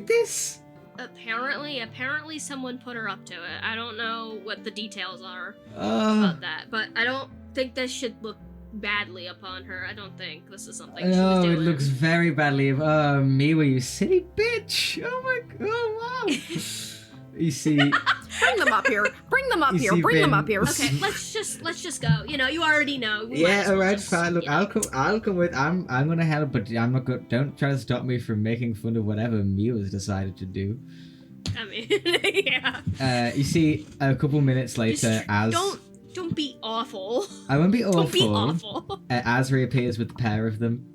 this? Apparently someone put her up to it. I don't know what the details are Oh, about that, but I don't think this should look badly upon her. I don't think this is something she was Oh, doing. it looks very badly. Oh, Miwa, you silly bitch. Oh my god, wow. You see, Bring them up here. Bring them up You here. see Bring them Ben- up here. Okay, let's just go. You know, you already know. We might yeah, as well alright, just- fine. Look, yeah. I'll come with. I'm gonna help, but I'm not gonna. Don't try to stop me from making fun of whatever Miwa's decided to do. I mean, yeah. you see, a couple minutes later, Just as don't be awful. I won't be awful. Don't be awful. As reappears with the pair of them,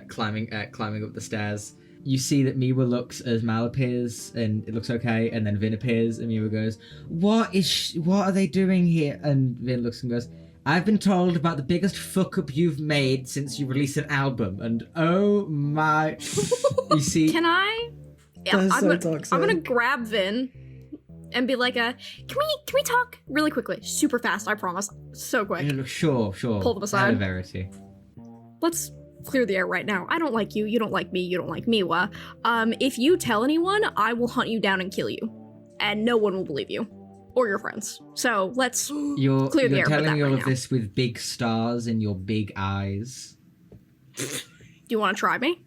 Climbing up the stairs. you see that Miwa looks as Mal appears, and it looks okay, and then Vin appears, and Miwa goes, what are they doing here? And Vin looks and goes, I've been told about the biggest fuck up you've made since you released an album, and oh my. You see, Can I? Yeah, That's I'm, so gonna, toxic. I'm gonna grab Vin and be like, can we talk really quickly, super fast? I promise, so quick. sure. Pull them aside. Out of Verity. Let's clear the air right now. I don't like you. You don't like me. You don't like Miwa. If you tell anyone, I will hunt you down and kill you, and no one will believe you or your friends. So let's. You're Clear the air with telling that me all right of now. this with big stars in your big eyes. Do you want to try me?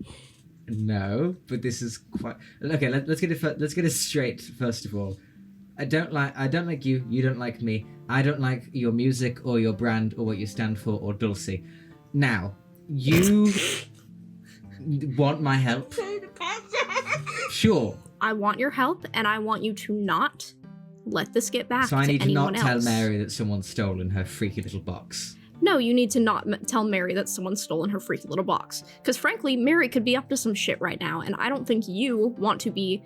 No, but this is quite okay. Let's get it straight first of all. I don't like you. You don't like me. I don't like your music or your brand or what you stand for or Dulcie. Now, you want my help? Sure. I want your help, and I want you to not let this get back So I to need to anyone not tell else. Mary that someone's stolen her freaky little box. No, you need to not tell Mary that someone's stolen her freaky little box. Because frankly, Mary could be up to some shit right now, and I don't think you want to be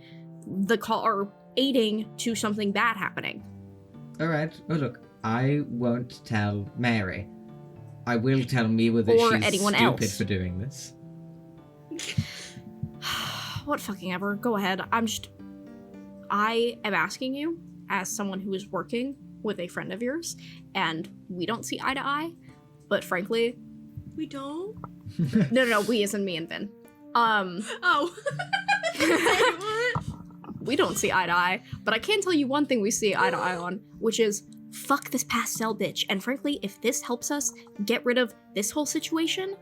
the call or aiding to something bad happening. All right. Oh look, I won't tell Mary. I will tell Miwa that Or she's anyone stupid else. for doing this. What fucking ever. Go ahead. I am asking you, as someone who is working with a friend of yours, and we don't see eye to eye, but frankly, We don't. no, we as in me and Vin. Oh. What? We don't see eye to eye, but I can tell you one thing we see eye to eye on, which is fuck this pastel bitch. And frankly, if this helps us get rid of this whole situation,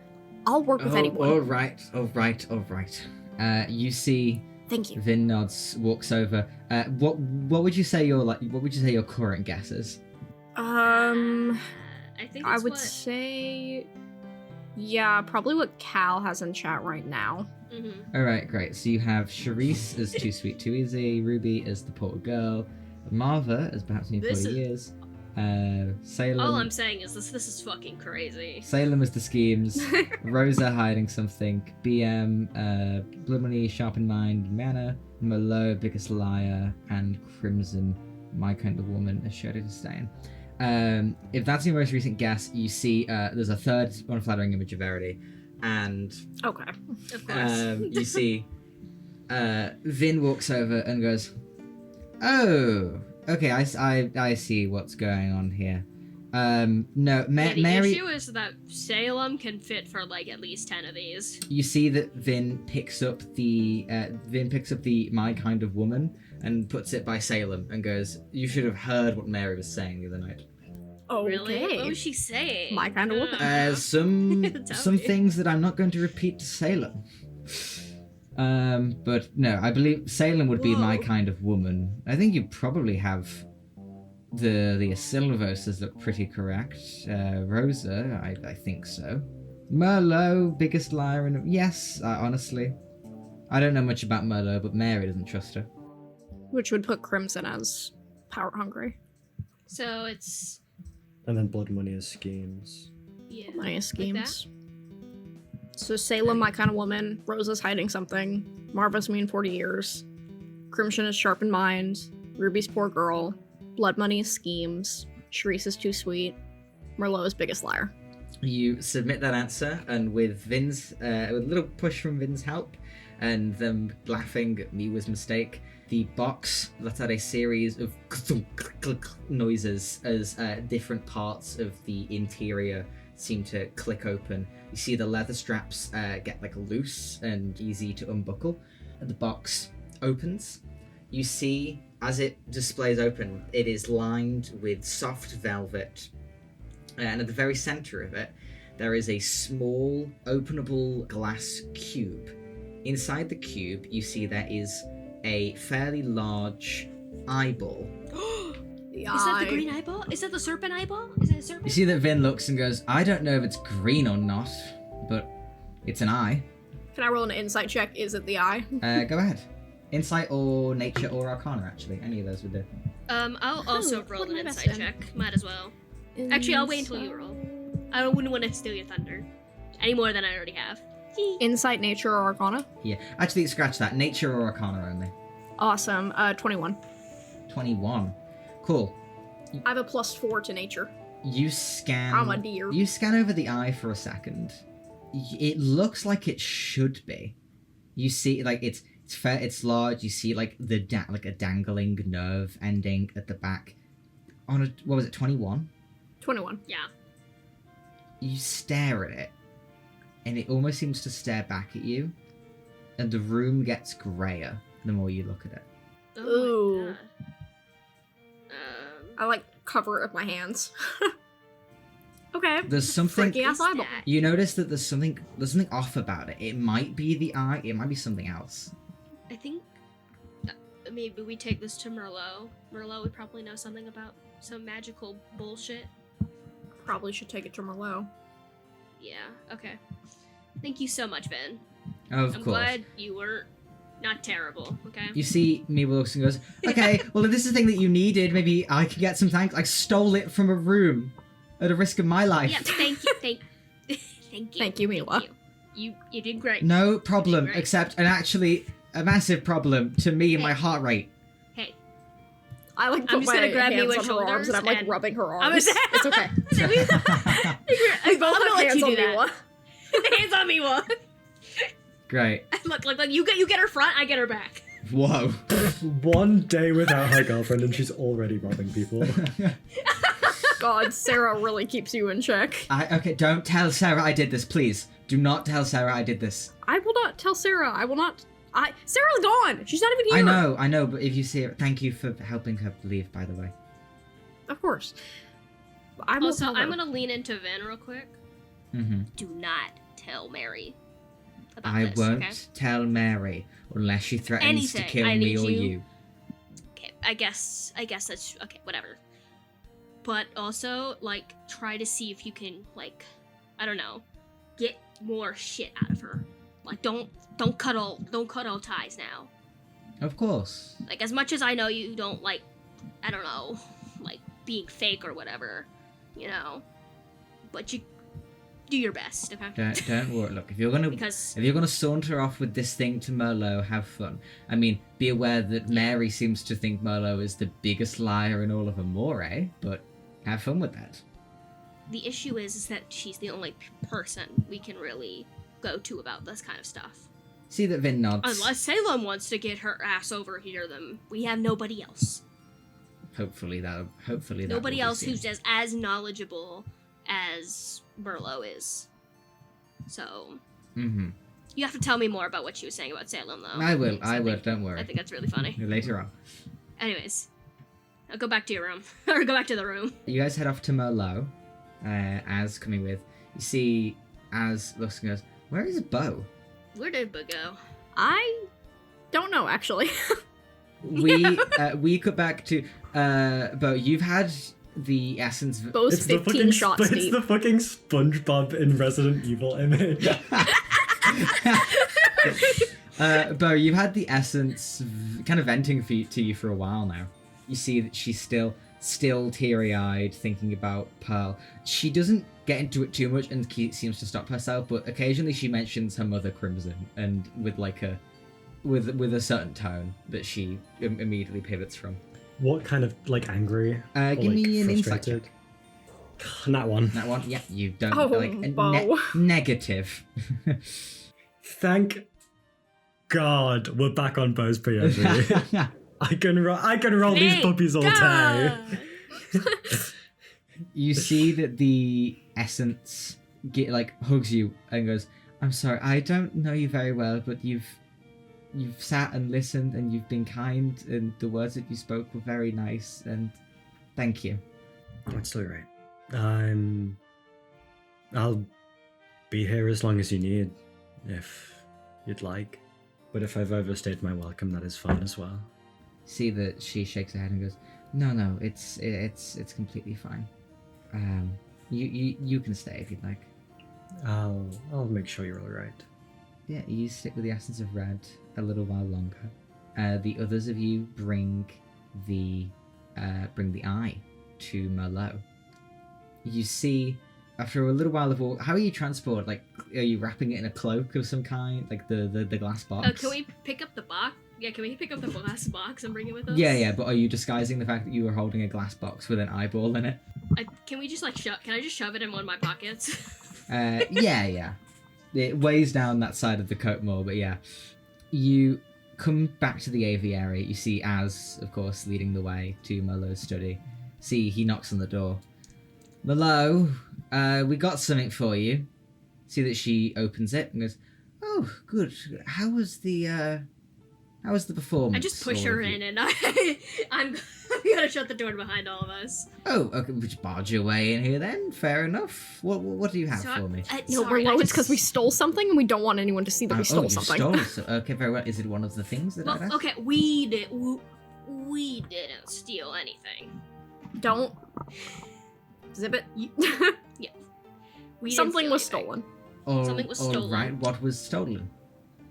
I'll work with anyone. all right. You see, Thank you. Vin nods, walks over. What would you say your What would you say your current guess is? I think I it's would what... say, yeah, probably what Cal has in chat right now. Mhm. All right, great. So you have Charisse as Too Sweet Too Easy, Ruby as the Poor Girl, Marva as Perhaps New This 40 is- Years, Salem. All I'm saying is this is fucking crazy. Salem as the Schemes, Rosa hiding something, BM, Blood Money, Sharpened Mind, Mana, Merlot, Biggest Liar, and Crimson, My Kind of Woman, A Shadow to Stain. If that's your most recent guess, you see there's a third unflattering image of Verity, and Okay. Of course. you see Vin walks over and goes, "Oh, okay, I see what's going on here. No, Yeah, the Mary." issue is that Salem can fit for like at least 10 of these. You see that Vin picks up the My Kind of Woman and puts it by Salem and goes, "You should have heard what Mary was saying the other night. Okay. Really? What was she saying? My kind of woman. Some Tell me. things that I'm not going to repeat to Salem. But no, I believe Salem would be my Whoa. kind of woman. I think you probably have the Silvoses look pretty correct. Rosa, I think so. Merlot, Biggest Liar, and yes, honestly, I don't know much about Merlot, but Mary doesn't trust her. Which would put Crimson as power hungry. So it's And then blood money is schemes. yeah. Money Like schemes. So Salem, my kind of woman. Rosa's hiding something. Marva's mean 40 years. Crimson is sharpened mind. Ruby's poor girl. Blood money is schemes. Charisse is too sweet. Merlot is biggest liar. You submit that answer, and with with a little push from Vin's help, and them laughing at Miwa's mistake, The box lets out a series of noises as different parts of the interior seem to click open. You see the leather straps get like loose and easy to unbuckle, and the box opens. You see, as it displays open, it is lined with soft velvet, and at the very center of it, there is a small, openable glass cube. Inside the cube, you see there is a fairly large eyeball. The Is that eye. the green eyeball? Is that the serpent eyeball? Is it a serpent? You see that Vin looks and goes, I don't know if it's green or not, but it's an eye. Can I roll an insight check? Is it the eye? Go ahead. Insight or nature or arcana, actually. Any of those would do. I'll also roll what an am I best insight in? check. Might as well. Actually, I'll wait until you roll. I wouldn't want to steal your thunder. Any more than I already have. Insight, nature, or arcana? Yeah. Actually, scratch that. Nature or arcana only. Awesome. 21. 21. Cool. I have a +4 to nature. You scan... I'm a deer. You scan over the eye for a second. It looks like it should be. You see, like, it's fair, it's large. You see, like, like a dangling nerve ending at the back. On a... What was it, 21? 21. Yeah. You stare at it, and it almost seems to stare back at you, and the room gets grayer the more you look at it. Oh Ooh. my god. I like cover it with my hands. Okay. There's something... Freaky ass What is eyeball. that? You notice that there's something off about it. It might be the eye, it might be something else. I think maybe we take this to Merlot. Merlot would probably know something about some magical bullshit. Probably should take it to Merlot. Yeah, okay. Thank you so much, Ben. Of I'm course. glad you were not terrible, okay? You see me looks and goes, okay, well if this is the thing that you needed, maybe I could get some thanks. I stole it from a room at the risk of my life. Yeah, thank you, thank you. Thank you, Mila. Thank you. You did great. No problem, Right. except, and actually, a massive problem to me and my Hey. heart rate. Hey, I like I'm put just my gonna grab hands Mila's on her arms and I'm shoulders like and- rubbing her I'm arms. gonna- It's okay. we both I'm gonna have let hands you on do that. Mila. Hands on me, one. Great. Look, you get her front, I get her back. Whoa. One day without her girlfriend and she's already robbing people. God, Sarah really keeps you in check. Okay, don't tell Sarah I did this, please. Do not tell Sarah I did this. I will not tell Sarah. I will not. Sarah's gone. She's not even here. I know, but if you see her, thank you for helping her leave, by the way. Of course. I will Also, tell her. I'm gonna lean into Vin real quick. Mm-hmm. Do not tell Mary about I this, won't okay? tell Mary unless she threatens to Anything. kill I me need or you- you. Okay, I guess that's okay, whatever. But also, like, try to see if you can, like, I don't know, get more shit out of her. Like, don't cut all ties now. Of course. Like, as much as I know you don't like, I don't know, like being fake or whatever, you know, but you do your best, okay? Don't worry. Look, if you're gonna saunter off with this thing to Merlot, have fun. I mean, be aware that Mary seems to think Merlot is the biggest liar in all of Amore, but have fun with that. The issue is that she's the only person we can really go to about this kind of stuff. See that Vin nods. Unless Salem wants to get her ass over here, then we have nobody else. Hopefully that. Nobody will be else seen. who's as knowledgeable as Merlot is. So Mm-hmm. you have to tell me more about what she was saying about Salem, though. I will. Because I will. think- Don't I worry. think that's really funny. Later on. Anyways, I'll go back to your room. Or go back to the room. You guys head off to Merlot. Az coming with. You see, Az looks and goes, "Where is Bo?" Where did Bo go? I don't know, actually. We cut back to Bo. You've had the essence. Bo's It's the 15 fucking shots it's deep. the fucking SpongeBob in Resident Evil image. Bo, you've had the essence kind of venting to you for a while now. You see that she's still teary-eyed, thinking about Pearl. She doesn't get into it too much and seems to stop herself, but occasionally she mentions her mother, Crimson, and with like a a certain tone that she immediately pivots from. What kind of, like, angry? Or, Give me like, an insight frustrated? check. That one. That one, yeah, you don't Oh, like Bo. negative. Thank God we're back on Bo's POV. I can roll these Snake, puppies all day. God. You see that the essence hugs you and goes, "I'm sorry, I don't know you very well, but you've sat and listened and you've been kind, and the words that you spoke were very nice, and thank you." That's all right. I'll be here as long as you need, if you'd like. But if I've overstayed my welcome, that is fine as well. See that she shakes her head and goes, "No, it's completely fine. You can stay if you'd like." I'll make sure you're all right. Yeah, you stick with the essence of red a little while longer. The others of you bring the eye to Merlot. You see, after a little while of walk, how are you transported? Like, are you wrapping it in a cloak of some kind, like the glass box? Can we pick up the box? Yeah, can we pick up the glass box and bring it with us? Yeah, but are you disguising the fact that you were holding a glass box with an eyeball in it? Can we just Can I just shove it in one of my pockets? Yeah. It weighs down that side of the coat more, but yeah. You come back to the aviary. You see Az, of course, leading the way to Merlot's study. See, he knocks on the door. "Merlot, we got something for you." See that she opens it and goes, "Oh, good. How was the performance?" I just push her in, and I'm gonna shut the door behind all of us. "Oh, okay. We just barge your way in here then. Fair enough. What do you have So for me?" No, sorry, we're low. I It's because we stole something and we don't want anyone to see that we stole you something. Okay, very well. Is it one of the things that I'd Well, asked? okay, we didn't steal anything. Don't. Zip it. We didn't Something steal was anything. stolen. something was all stolen. right. What was stolen?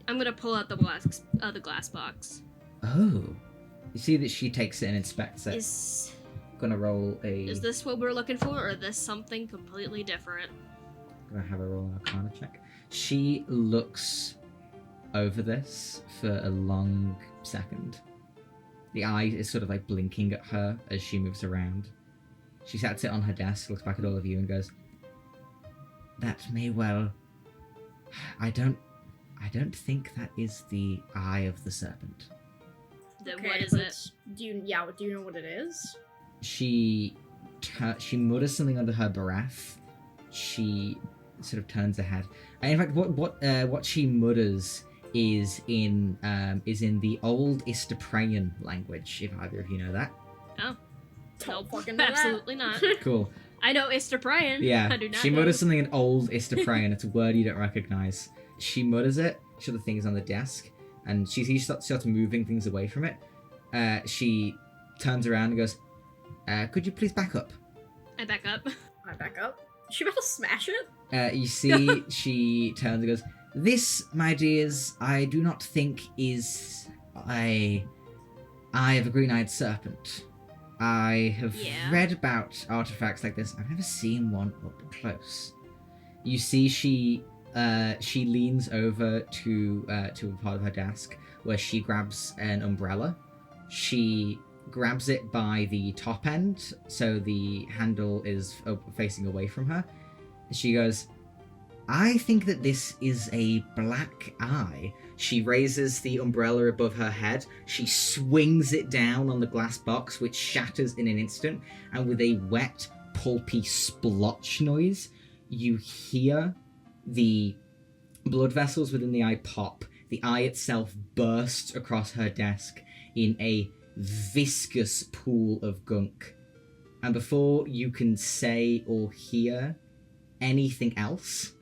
I'm gonna pull out the glass box. Oh. You see that she takes it and inspects it. Is Gonna roll a. is this what we're looking for, or is this something completely different? Gonna have a roll an Arcana check. She looks over this for a long second. The eye is sort of like blinking at her as she moves around. She sets it on her desk, looks back at all of you, and goes, "That may well. I don't think that is the eye of the serpent." Then what is it? Do you know what it is? She mutters something under her breath. She sort of turns her head. And in fact, what she mutters is in the old Istopraean language. If either of you know that. Oh, Don't nope, fucking know that. absolutely not. Cool. I know Istopraean. Yeah. I do not She know. mutters something in old Istopraean. It's a word you don't recognize. She mutters it. She the things on the desk, and she starts moving things away from it. She turns around and goes, "Could you please back up?" I back up. I back up. Is she about to smash it? You see, she turns and goes, "This, my dears, I do not think is a eye of a green-eyed serpent. I have Yeah. read about artifacts like this. I've never seen one up close." You see, she leans over to a part of her desk where she grabs an umbrella. She grabs it by the top end, so the handle is facing away from her. She goes, "I think that this is a black eye." She raises the umbrella above her head. She swings it down on the glass box, which shatters in an instant, and with a wet, pulpy splotch noise, you hear the blood vessels within the eye pop. The eye itself bursts across her desk in a viscous pool of gunk. And before you can say or hear anything else,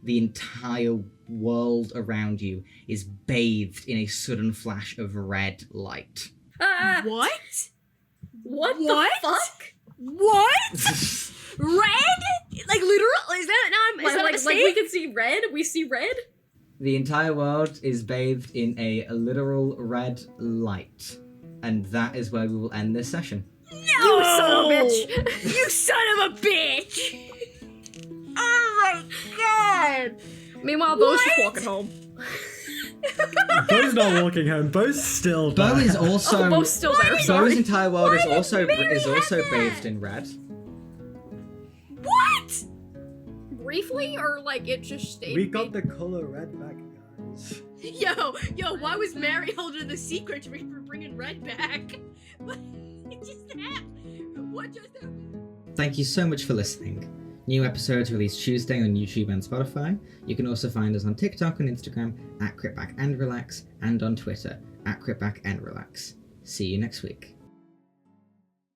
the entire world around you is bathed in a sudden flash of red light. What? What the What? fuck? What? Red? Like literal? Is that not? Is that a Like mistake? we can see red? We see red? The entire world is bathed in a literal red light. And that is where we will end this session. You son of a bitch! You son of a bitch! Oh my god! Meanwhile, Bo's just walking home. Bo's not walking home. Bo's still Bo there. is also. Oh, Bo's still there. Bo's Sorry. entire world is Why also did Mary have that? bathed in red. What? Briefly, or like it just stayed? We got the color red back, guys. Yo, why was Mary holding the secret for bringing Red back. What just happened? What just happened? Thank you so much for listening. New episodes released Tuesday on YouTube and Spotify. You can also find us on TikTok and Instagram @CritBackAndRelax and on Twitter @CritBackAndRelax. See you next week.